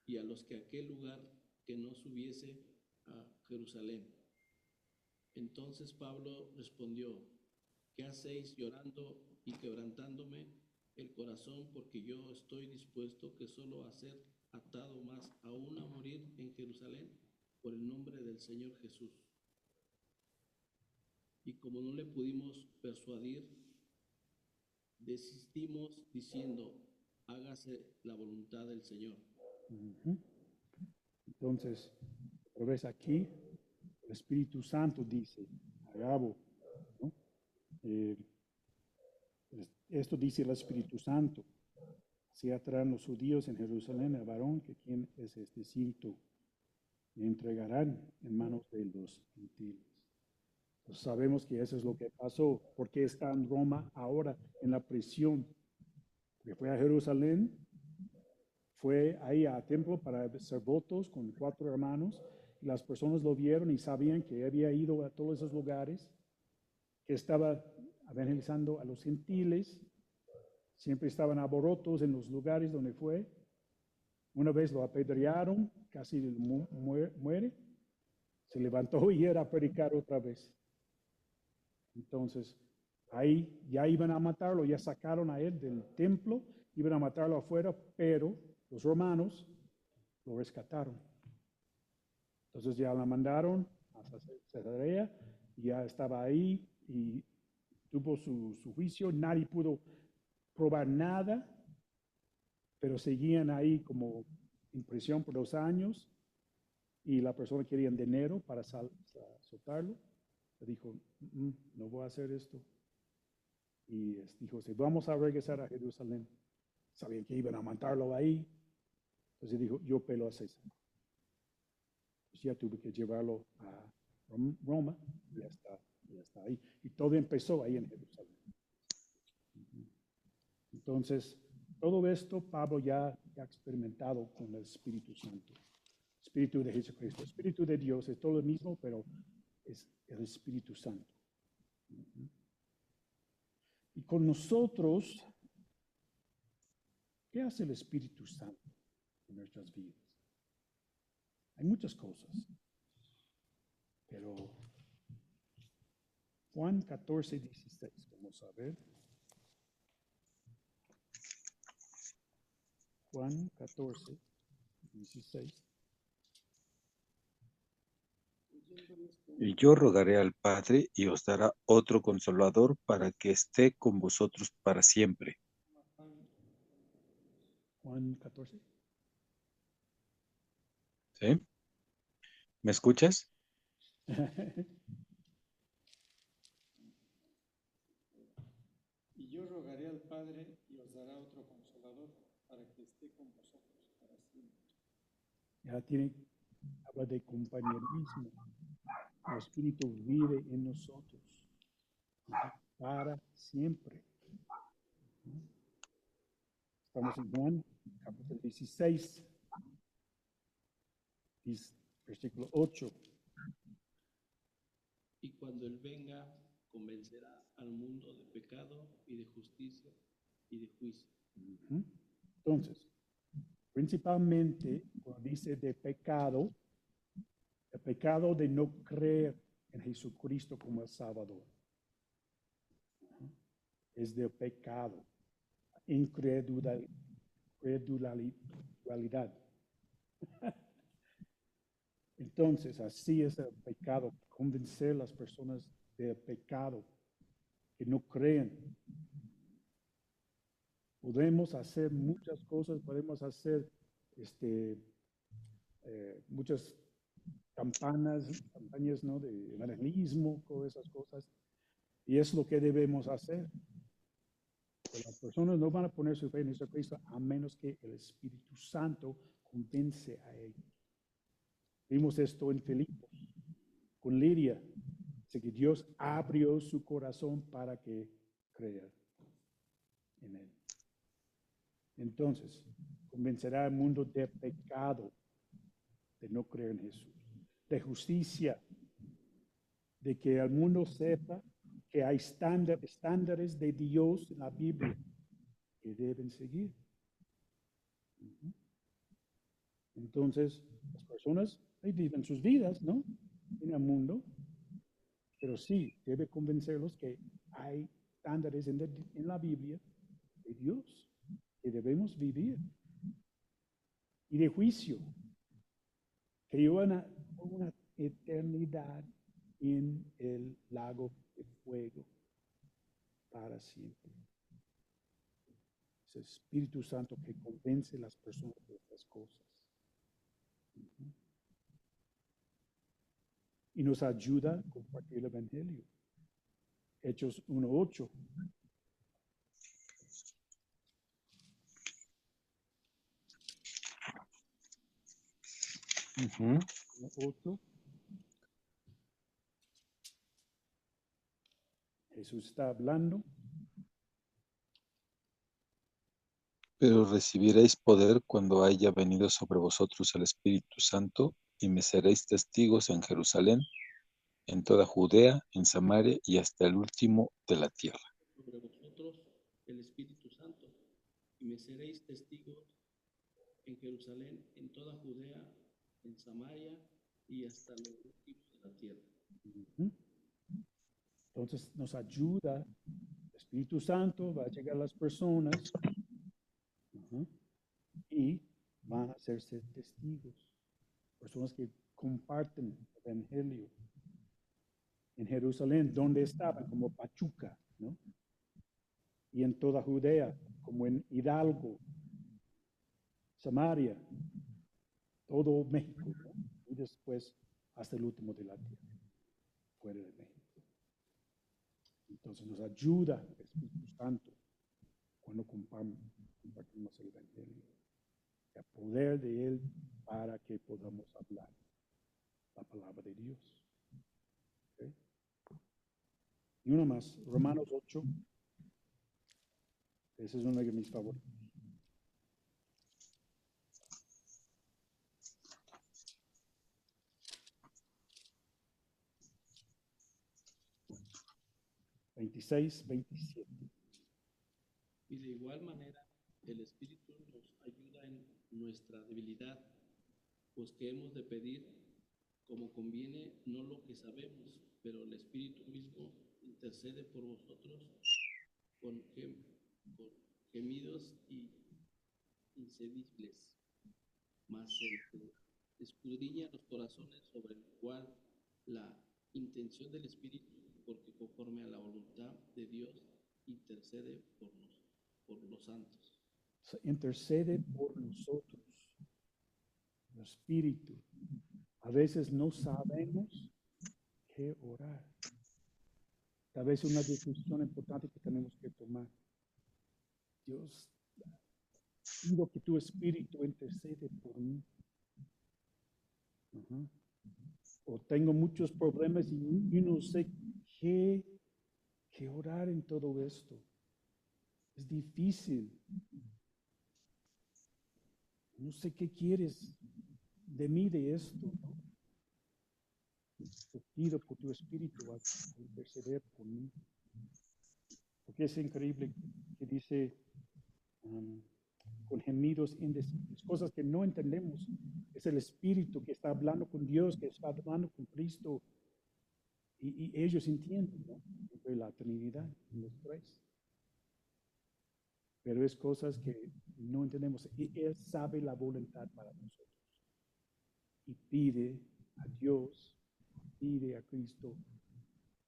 y a los que aquel lugar que no subiese a Jerusalén. Entonces Pablo respondió, ¿qué hacéis llorando y quebrantándome el corazón? Porque yo estoy dispuesto que solo hacer atado más aún a morir en Jerusalén por el nombre del Señor Jesús. Y como no le pudimos persuadir, desistimos diciendo, hágase la voluntad del Señor. Ujú. Entonces, otra vez aquí, el Espíritu Santo dice, Agabo, ¿no? Esto dice el Espíritu Santo. Se atraerán los judíos en Jerusalén al varón que quien es este cinto, y entregarán en manos de los gentiles. Pues sabemos que eso es lo que pasó, porque está en Roma ahora en la prisión, porque fue a Jerusalén, fue ahí al templo para hacer votos con 4 hermanos, y las personas lo vieron y sabían que había ido a todos esos lugares, que estaba evangelizando a los gentiles, siempre estaban alborotos en los lugares donde fue. Una vez lo apedrearon, casi muere, se levantó y era a predicar otra vez. Entonces, ahí ya iban a matarlo, ya sacaron a él del templo, iban a matarlo afuera, pero los romanos lo rescataron. Entonces ya la mandaron a Cesarea, y ya estaba ahí y tuvo su juicio, nadie pudo probar nada, pero seguían ahí como en prisión por 2 años, y la persona quería dinero para soltarlo. Le dijo, no voy a hacer esto. Y dijo, si vamos a regresar a Jerusalén, sabían que iban a matarlo ahí. Entonces dijo, yo pelo a César. Pues ya tuve que llevarlo a Roma, y ya está ahí. Y todo empezó ahí en Jerusalén. Entonces, todo esto Pablo ya ha experimentado con el Espíritu Santo. Espíritu de Jesucristo, Espíritu de Dios, es todo lo mismo, pero es el Espíritu Santo. Y con nosotros, ¿qué hace el Espíritu Santo en nuestras vidas? Hay muchas cosas, pero Juan 14:16, vamos a ver. Juan 14:16. Y yo rogaré al Padre y os dará otro consolador para que esté con vosotros para siempre. Juan 14. ¿Sí? ¿Me escuchas? Y yo rogaré al Padre y os dará otro consolador para que esté con vosotros para siempre. Ya habla de compañerismo. El Espíritu vive en nosotros para siempre. Estamos en Juan, capítulo 16, versículo 8. Y cuando Él venga, convencerá al mundo de pecado y de justicia y de juicio. Entonces, principalmente cuando dice de pecado, el pecado de no creer en Jesucristo como el Salvador. Es del pecado, incredulidad. Entonces, así es el pecado, convencer a las personas del pecado, que no creen. Podemos hacer muchas cosas, podemos hacer muchas campañas, ¿no?, de evangelismo, todas esas cosas, y es lo que debemos hacer. Pero las personas no van a poner su fe en Jesucristo a menos que el Espíritu Santo convence a ellos. Vimos esto en Filipos, con Lidia. Dice que Dios abrió su corazón para que crea en Él. Entonces, convencerá al mundo de pecado, de no creer en Jesús, de justicia, de que el mundo sepa que hay estándares de Dios en la Biblia que deben seguir. Entonces, las personas viven sus vidas, ¿no?, en el mundo, pero sí debe convencerlos que hay estándares en la Biblia de Dios que debemos vivir. y de juicio, que llevan a una eternidad en el lago de fuego para siempre. Es el Espíritu Santo que convence a las personas de estas cosas. Y nos ayuda a compartir el Evangelio. Hechos 1:8. Ujú. 1:8. Jesús está hablando. Pero recibiréis poder cuando haya venido sobre vosotros el Espíritu Santo, y me seréis testigos en Jerusalén, en toda Judea, en Samaria y hasta el último de la tierra. Sobre vosotros el Espíritu Santo, y me seréis testigos en Jerusalén, en toda Judea, en Samaria y hasta lo último de la tierra. Entonces nos ayuda. El Espíritu Santo va a llegar a las personas y van a hacerse testigos. Personas que comparten el Evangelio. En Jerusalén, donde estaban, como Pachuca, ¿no? Y en toda Judea, como en Hidalgo, Samaria, todo México, ¿no? Y después hasta el último de la tierra, fuera de México. Entonces nos ayuda el Espíritu Santo cuando compartimos el Evangelio. El poder de Él para que podamos hablar la palabra de Dios. ¿Okay? Y uno más, Romanos 8. Ese es uno de mis favoritos. (26, 27). Y de igual manera, el Espíritu nos ayuda en nuestra debilidad, pues que hemos de pedir como conviene, no lo que sabemos, pero el Espíritu mismo intercede por vosotros con gemidos inaudibles, mas el que escudriña los corazones, sobre el cual la intención del Espíritu, porque conforme a la voluntad de Dios intercede por los santos. Intercede por nosotros. El Espíritu. A veces no sabemos qué orar. Tal vez una decisión importante que tenemos que tomar. Dios, pido que tu Espíritu intercede por mí. O tengo muchos problemas y no sé qué orar en todo esto. Es difícil. No sé qué quieres de mí de esto, ¿no? Te pido por tu Espíritu a interceder por mí. Porque es increíble que dice con gemidos indecibles, cosas que no entendemos. Es el Espíritu que está hablando con Dios, que está hablando con Cristo. Y ellos entienden, ¿no? Entre la Trinidad, los tres. Pero es cosas que no entendemos. Y Él sabe la voluntad para nosotros. Y pide a Dios, pide a Cristo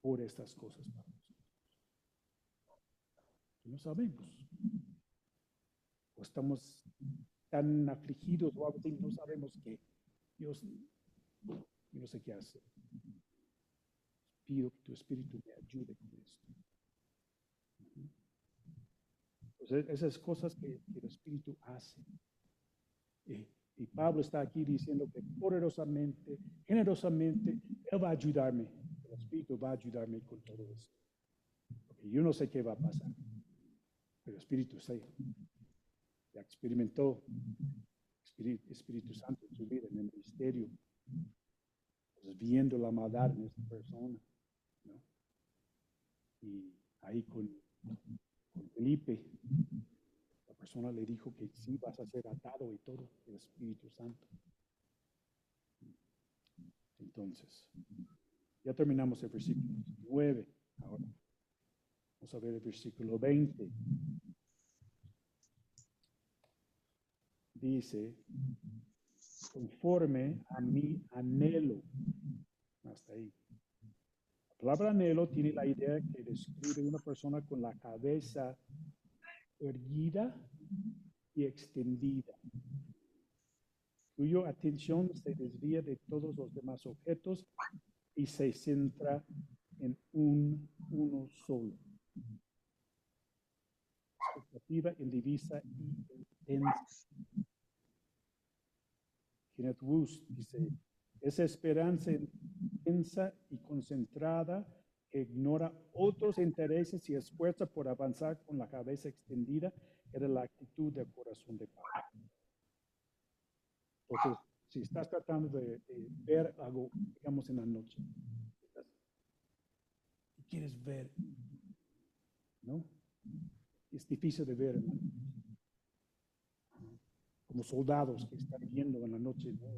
por estas cosas para nosotros. No sabemos. O estamos tan afligidos o algo así, no sabemos qué. Dios, no sé qué hacer. Pido que tu Espíritu me ayude con esto. Entonces, esas cosas que el Espíritu hace. Y Pablo está aquí diciendo que poderosamente, generosamente, Él va a ayudarme. El Espíritu va a ayudarme con todo esto. Porque yo no sé qué va a pasar. Pero el Espíritu sí. Ya experimentó Espíritu Santo en su vida, en el ministerio. Pues viendo la maldad en esta persona. ¿No? Y ahí con Felipe, la persona le dijo que sí vas a ser atado y todo, el Espíritu Santo. Entonces, ya terminamos el versículo 9. Ahora, vamos a ver el versículo 20. dice, conforme a mi anhelo. Hasta ahí. La palabra anhelo tiene la idea que describe una persona con la cabeza erguida y extendida, cuya atención se desvía de todos los demás objetos y se centra en uno solo. Expectativa indivisa y intensa. Kenneth Wust dice, esa esperanza intensa y concentrada que ignora otros intereses y esfuerza por avanzar con la cabeza extendida era la actitud del corazón de Pablo. Entonces, si estás tratando de ver algo, digamos, en la noche, y quieres ver, ¿no? Es difícil de ver en la noche. Como soldados que están viendo en la noche, ¿no?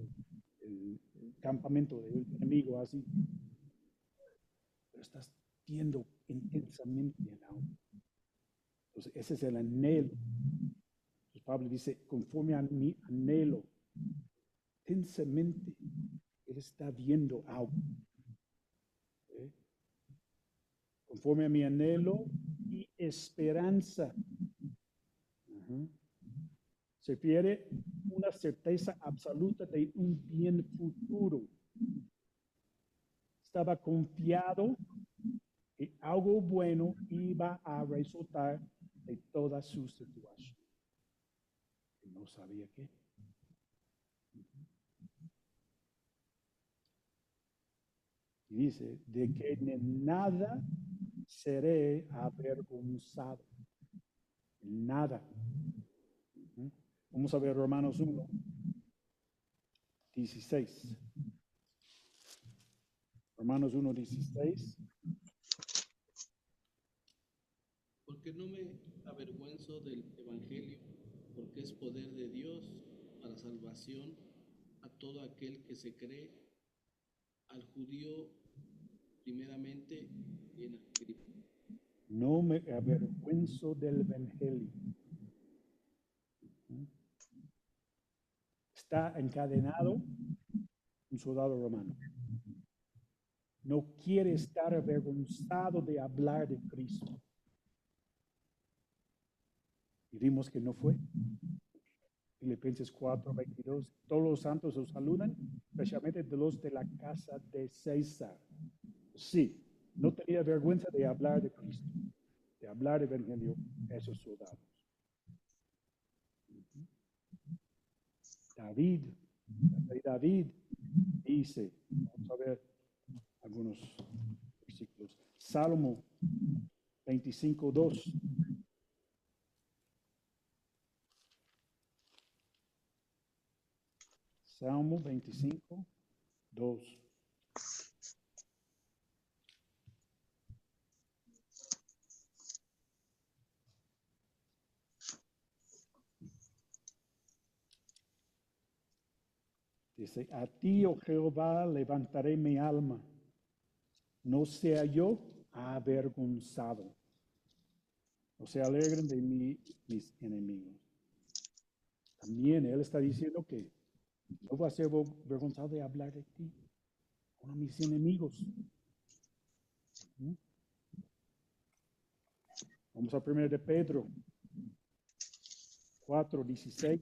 el campamento del enemigo, así. Pero estás viendo intensamente en algo. Entonces, ese es el anhelo. Entonces, Pablo dice, conforme a mi anhelo, intensamente, él está viendo algo. ¿Okay? Conforme a mi anhelo y esperanza. Se refiere una certeza absoluta de un bien futuro. Estaba confiado que algo bueno iba a resultar de toda su situación. Y no sabía qué. Y dice, de que en nada seré avergonzado. Nada. Vamos a ver Romanos 1, 16. Romanos 1, 16. Porque no me avergüenzo del Evangelio, porque es poder de Dios para salvación a todo aquel que se cree, al judío primeramente y en el griego. No me avergüenzo del Evangelio. Está encadenado un soldado romano. No quiere estar avergonzado de hablar de Cristo. Y vimos que no fue. Filipenses 4, 22. Todos los santos os saludan, especialmente de los de la casa de César. Sí, no tenía vergüenza de hablar de Cristo, de hablar de Evangelio a esos soldados. David dice, vamos a ver algunos versículos. Salmo 25, 2. Salmo 25, 2. Dice, a ti, oh Jehová, levantaré mi alma. No sea yo avergonzado. No se alegren de mí mis enemigos. También él está diciendo que no va a ser avergonzado de hablar de ti. Uno de mis enemigos. Vamos a 1 de Pedro 4, 16.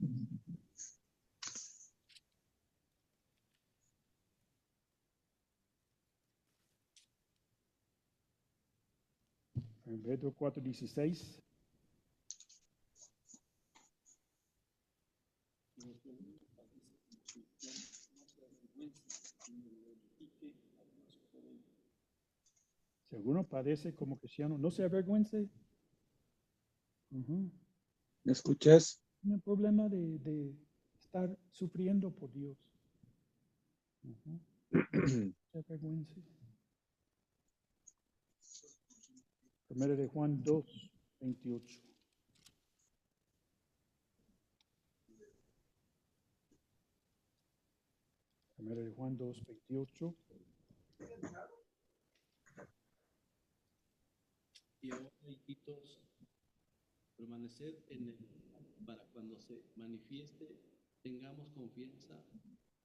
En Pedro 4, 16. Si alguno padece como cristiano, no se avergüence. ¿Me escuchas? No hay problema de estar sufriendo por Dios. No se avergüence. 1 de Juan 2, 28. Primero de Juan 2, 28. Y ahora, hijitos, permaneced en él, para cuando se manifieste tengamos confianza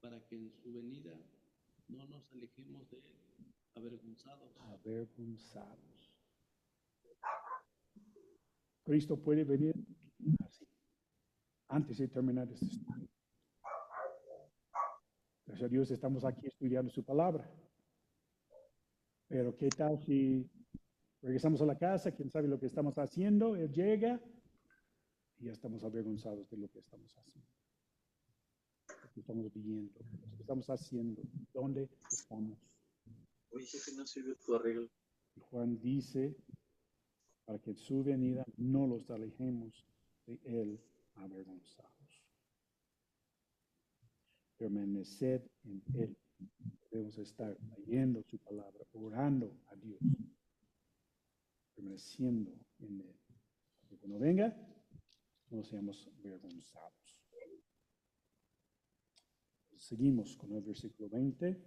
para que en su venida no nos alejemos de él avergonzados. Avergonzados. Cristo puede venir así, antes de terminar este estudio. Gracias a Dios estamos aquí estudiando su palabra. Pero ¿qué tal si regresamos a la casa? ¿Quién sabe lo que estamos haciendo? Él llega y ya estamos avergonzados de lo que estamos haciendo. Lo que estamos viendo, lo que estamos haciendo, dónde estamos. Oye, que no sirve tu arreglo. Y Juan dice, para que en su venida no los alejemos de él avergonzados. Permaneced en él. Debemos estar leyendo su palabra, orando a Dios, permaneciendo en él. Para que cuando venga, no seamos avergonzados. Seguimos con el versículo 20.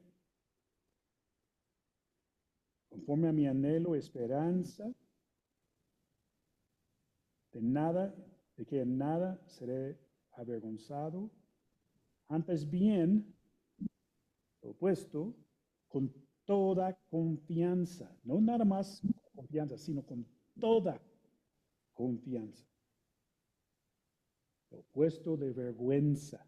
Conforme a mi anhelo, esperanza, de que en nada seré avergonzado, antes bien, lo opuesto, con toda confianza, no nada más con confianza, sino con toda confianza. Lo opuesto de vergüenza.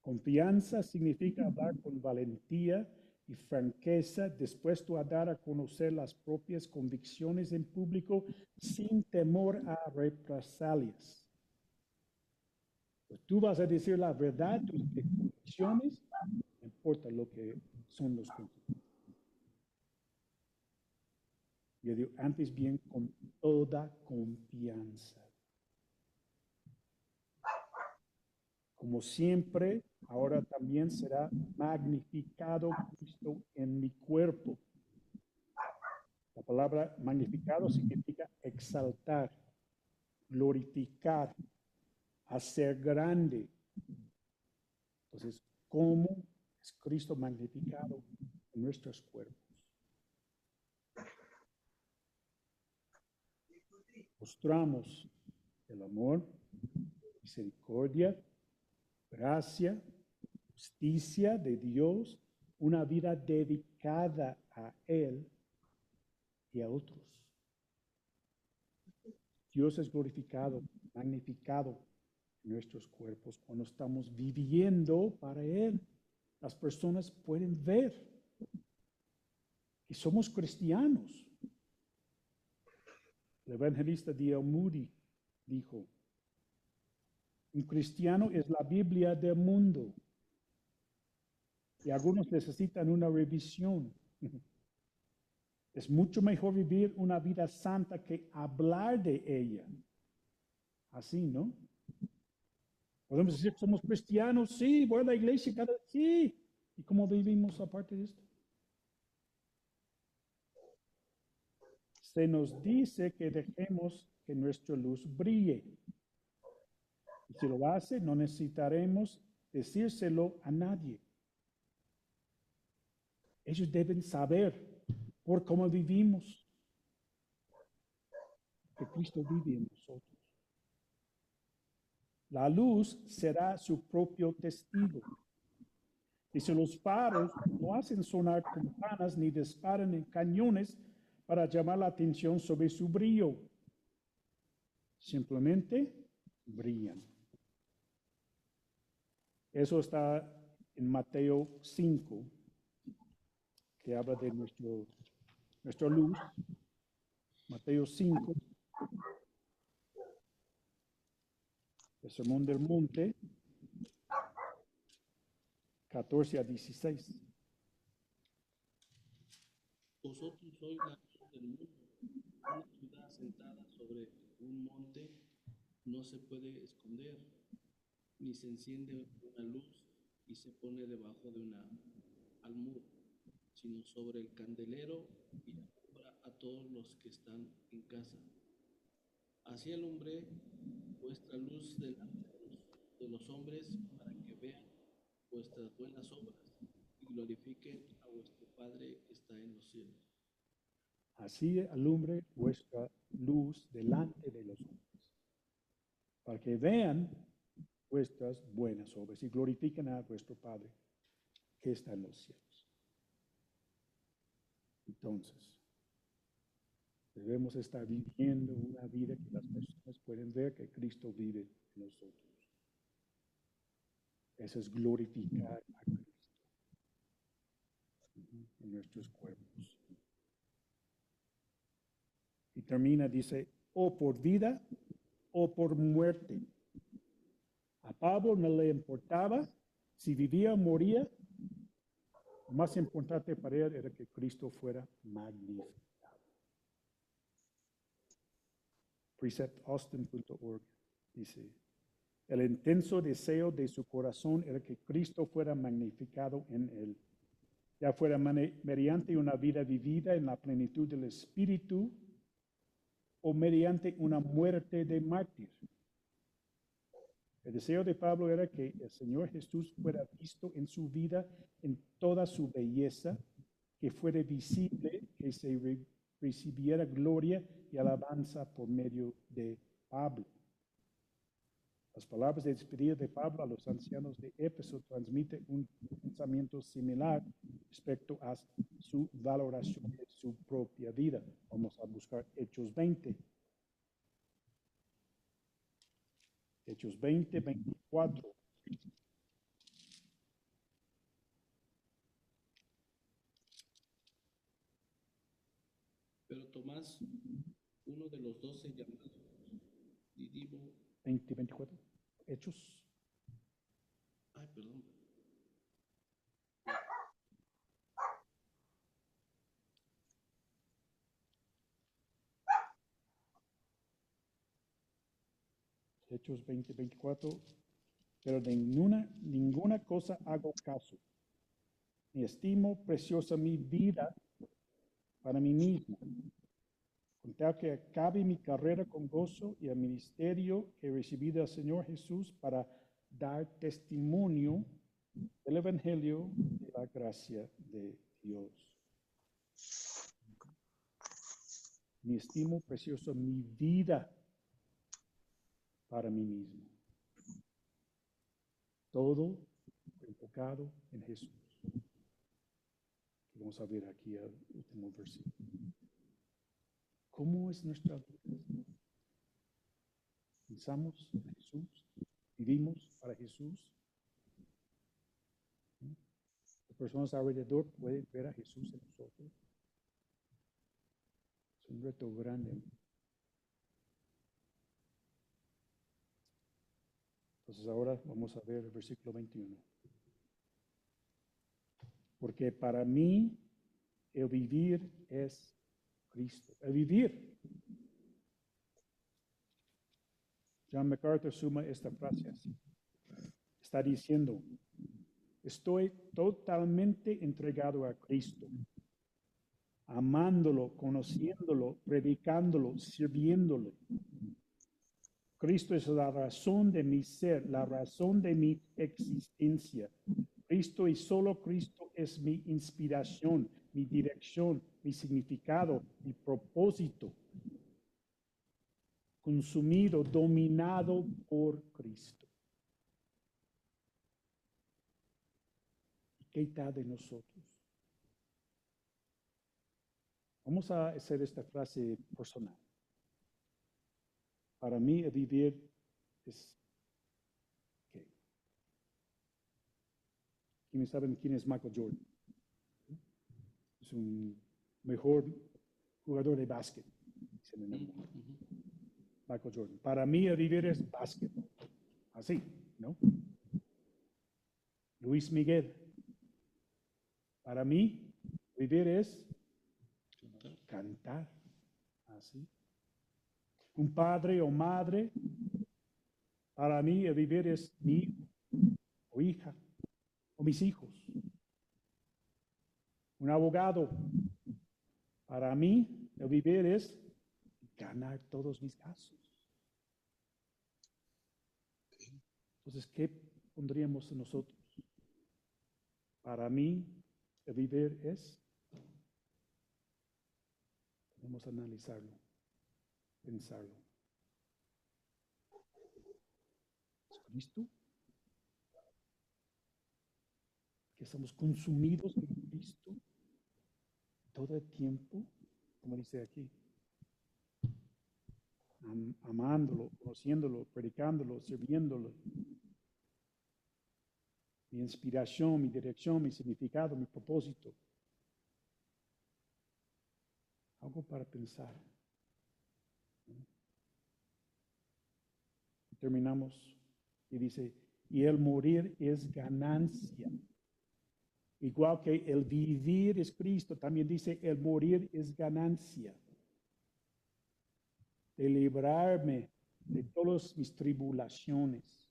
Confianza significa hablar con valentía y franqueza, dispuesto a dar a conocer las propias convicciones en público sin temor a represalias. Pues tú vas a decir la verdad, tus convicciones, no importa lo que son los consecuencias. Yo digo, antes bien, con toda confianza. Como siempre, ahora también será magnificado Cristo en mi cuerpo. La palabra magnificado significa exaltar, glorificar, hacer grande. Entonces, ¿cómo es Cristo magnificado en nuestros cuerpos? Mostramos el amor, misericordia, gracia, justicia de Dios, una vida dedicada a Él y a otros. Dios es glorificado, magnificado en nuestros cuerpos cuando estamos viviendo para Él. Las personas pueden ver que somos cristianos. El evangelista D.L. Moody dijo, un cristiano es la Biblia del mundo. Y algunos necesitan una revisión. Es mucho mejor vivir una vida santa que hablar de ella. Así, ¿no? Podemos decir que somos cristianos, sí, voy a la iglesia cada día, sí. ¿Y cómo vivimos aparte de esto? Se nos dice que dejemos que nuestra luz brille. Y si lo hace, no necesitaremos decírselo a nadie. Ellos deben saber por cómo vivimos que Cristo vive en nosotros. La luz será su propio testigo. Y si los faros no hacen sonar campanas ni disparan en cañones para llamar la atención sobre su brillo, simplemente brillan. Eso está en Mateo 5, que habla de nuestra luz. Mateo 5, el Sermón del Monte, 14 a 16. Vosotros sois la luz del mundo. Una ciudad sentada sobre un monte no se puede esconder, ni se enciende una luz y se pone debajo de una almud, sino sobre el candelero y alumbra a todos los que están en casa. Así alumbré vuestra luz delante de los hombres para que vean vuestras buenas obras y glorifiquen a vuestro Padre que está en los cielos. Así alumbre vuestra luz delante de los hombres, para que vean vuestras buenas obras y glorifiquen a vuestro Padre que está en los cielos. Entonces, debemos estar viviendo una vida que las personas pueden ver que Cristo vive en nosotros. Eso es glorificar a Cristo en nuestros cuerpos. Y termina, dice, o por vida o por muerte. A Pablo no le importaba si vivía o moría. Lo más importante para él era que Cristo fuera magnificado. preceptaustin.org dice, el intenso deseo de su corazón era que Cristo fuera magnificado en él, ya fuera mediante una vida vivida en la plenitud del Espíritu o mediante una muerte de mártir. El deseo de Pablo era que el Señor Jesús fuera visto en su vida en toda su belleza, que fuera visible, que se recibiera gloria y alabanza por medio de Pablo. Las palabras de despedida de Pablo a los ancianos de Éfeso transmiten un pensamiento similar respecto a su valoración de su propia vida. Vamos a buscar Hechos 20. Hechos 20, 24. Pero Tomás, uno de los 12 llamados Didimo. 20, 24. Hechos. Ay, perdón. Hechos 20, 24. Pero de ninguna cosa hago caso, ni estimo preciosa mi vida para mí mismo, con tal que acabe mi carrera con gozo y el ministerio que he recibido del Señor Jesús para dar testimonio del Evangelio de la gracia de Dios. Ni estimo preciosa mi vida para mí mismo. Todo enfocado en Jesús. Vamos a ver aquí el último versículo. ¿Cómo es nuestra vida? ¿Pensamos en Jesús? ¿Vivimos para Jesús? Las personas alrededor pueden ver a Jesús en nosotros. Es un reto grande. Entonces ahora vamos a ver el versículo 21. Porque para mí el vivir es Cristo. El vivir. John MacArthur suma esta frase así. Está diciendo, estoy totalmente entregado a Cristo, amándolo, conociéndolo, predicándolo, sirviéndole. Cristo es la razón de mi ser, la razón de mi existencia. Cristo y solo Cristo es mi inspiración, mi dirección, mi significado, mi propósito. Consumido, dominado por Cristo. ¿Qué tal de nosotros? Vamos a hacer esta frase personal. Para mí, el vivir es ¿qué? ¿Quiénes saben quién es Michael Jordan? Es un mejor jugador de básquet. Michael Jordan. Para mí, el vivir es básquet. Así, ¿no? Luis Miguel. Para mí, vivir es cantar. Así. Un padre o madre, para mí el vivir es mi hijo o hija o mis hijos. Un abogado, para mí el vivir es ganar todos mis casos. Entonces, ¿qué pondríamos nosotros? Para mí el vivir es, podemos analizarlo, pensarlo. ¿Es Cristo que estamos consumidos por Cristo todo el tiempo, como dice aquí, amándolo, conociéndolo, predicándolo, sirviéndolo. Mi inspiración, mi dirección, mi significado, mi propósito. Algo para pensar. Terminamos y dice, y el morir es ganancia. Igual que el vivir es Cristo, también dice, el morir es ganancia. De librarme de todas mis tribulaciones,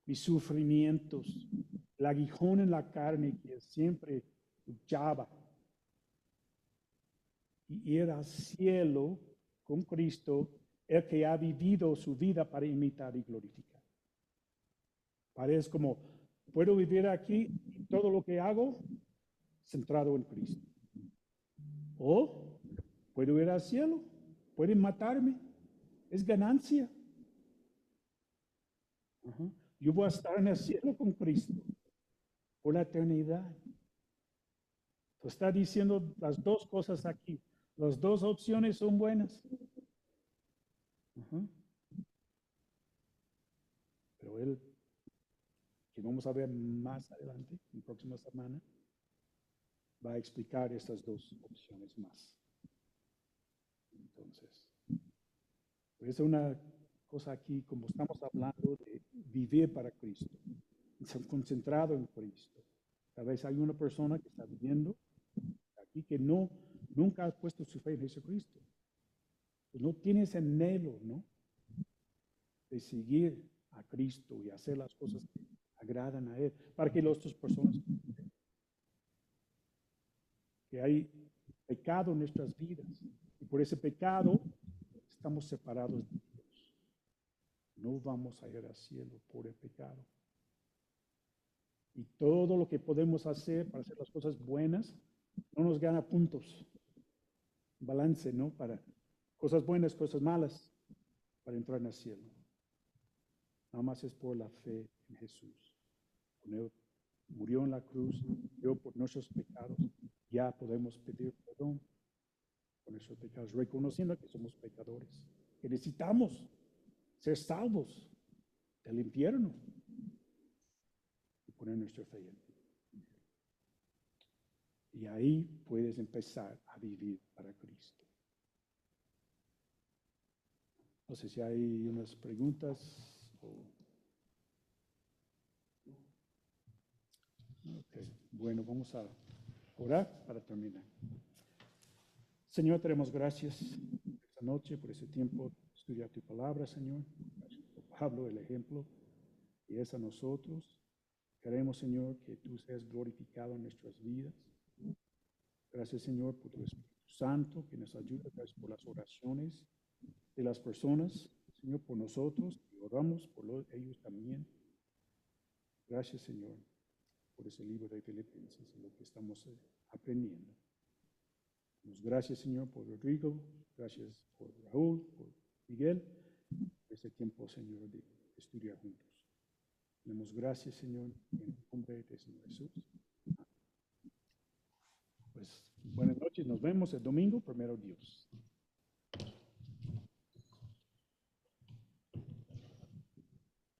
mis sufrimientos, el aguijón en la carne que siempre luchaba. Y ir al cielo con Cristo, el que ha vivido su vida para imitar y glorificar. Parece como, puedo vivir aquí y todo lo que hago centrado en Cristo. O puedo ir al cielo, pueden matarme, es ganancia. Yo voy a estar en el cielo con Cristo por la eternidad. Está diciendo las dos cosas aquí. Las dos opciones son buenas. Pero él, que vamos a ver más adelante, en la próxima semana, va a explicar estas dos opciones más. Entonces, es una cosa aquí, como estamos hablando de vivir para Cristo, concentrado en Cristo. Tal vez hay una persona que está viviendo aquí que nunca ha puesto su fe en Jesucristo. Pues no tiene ese anhelo, ¿no? De seguir a Cristo y hacer las cosas que agradan a Él, para que las otras personas que hay pecado en nuestras vidas y por ese pecado estamos separados de Dios. No vamos a ir al cielo por el pecado. Y todo lo que podemos hacer para hacer las cosas buenas no nos gana puntos. Balance, ¿no? Para cosas buenas, cosas malas, para entrar en el cielo. Nada más es por la fe en Jesús. Cuando Él murió en la cruz, murió por nuestros pecados, ya podemos pedir perdón por nuestros pecados, reconociendo que somos pecadores, que necesitamos ser salvos del infierno y poner nuestra fe en Él. Y ahí puedes empezar a vivir para Cristo. No sé si hay unas preguntas. Okay. Bueno, vamos a orar para terminar. Señor, te damos gracias esta noche por ese tiempo de estudiar tu palabra, Señor. Gracias por Pablo, el ejemplo, y es a nosotros. Queremos, Señor, que tú seas glorificado en nuestras vidas. Gracias, Señor, por tu Espíritu Santo que nos ayuda. Gracias por las oraciones de las personas, Señor, por nosotros, y oramos por ellos también. Gracias, Señor, por ese libro de Filipenses y lo que estamos aprendiendo. Gracias, Señor, por Rodrigo, gracias por Raúl, por Miguel, por este tiempo, Señor, de estudiar juntos. Damos gracias, Señor, en el nombre de Señor Jesús. Pues buenas noches, nos vemos el domingo, primero Dios.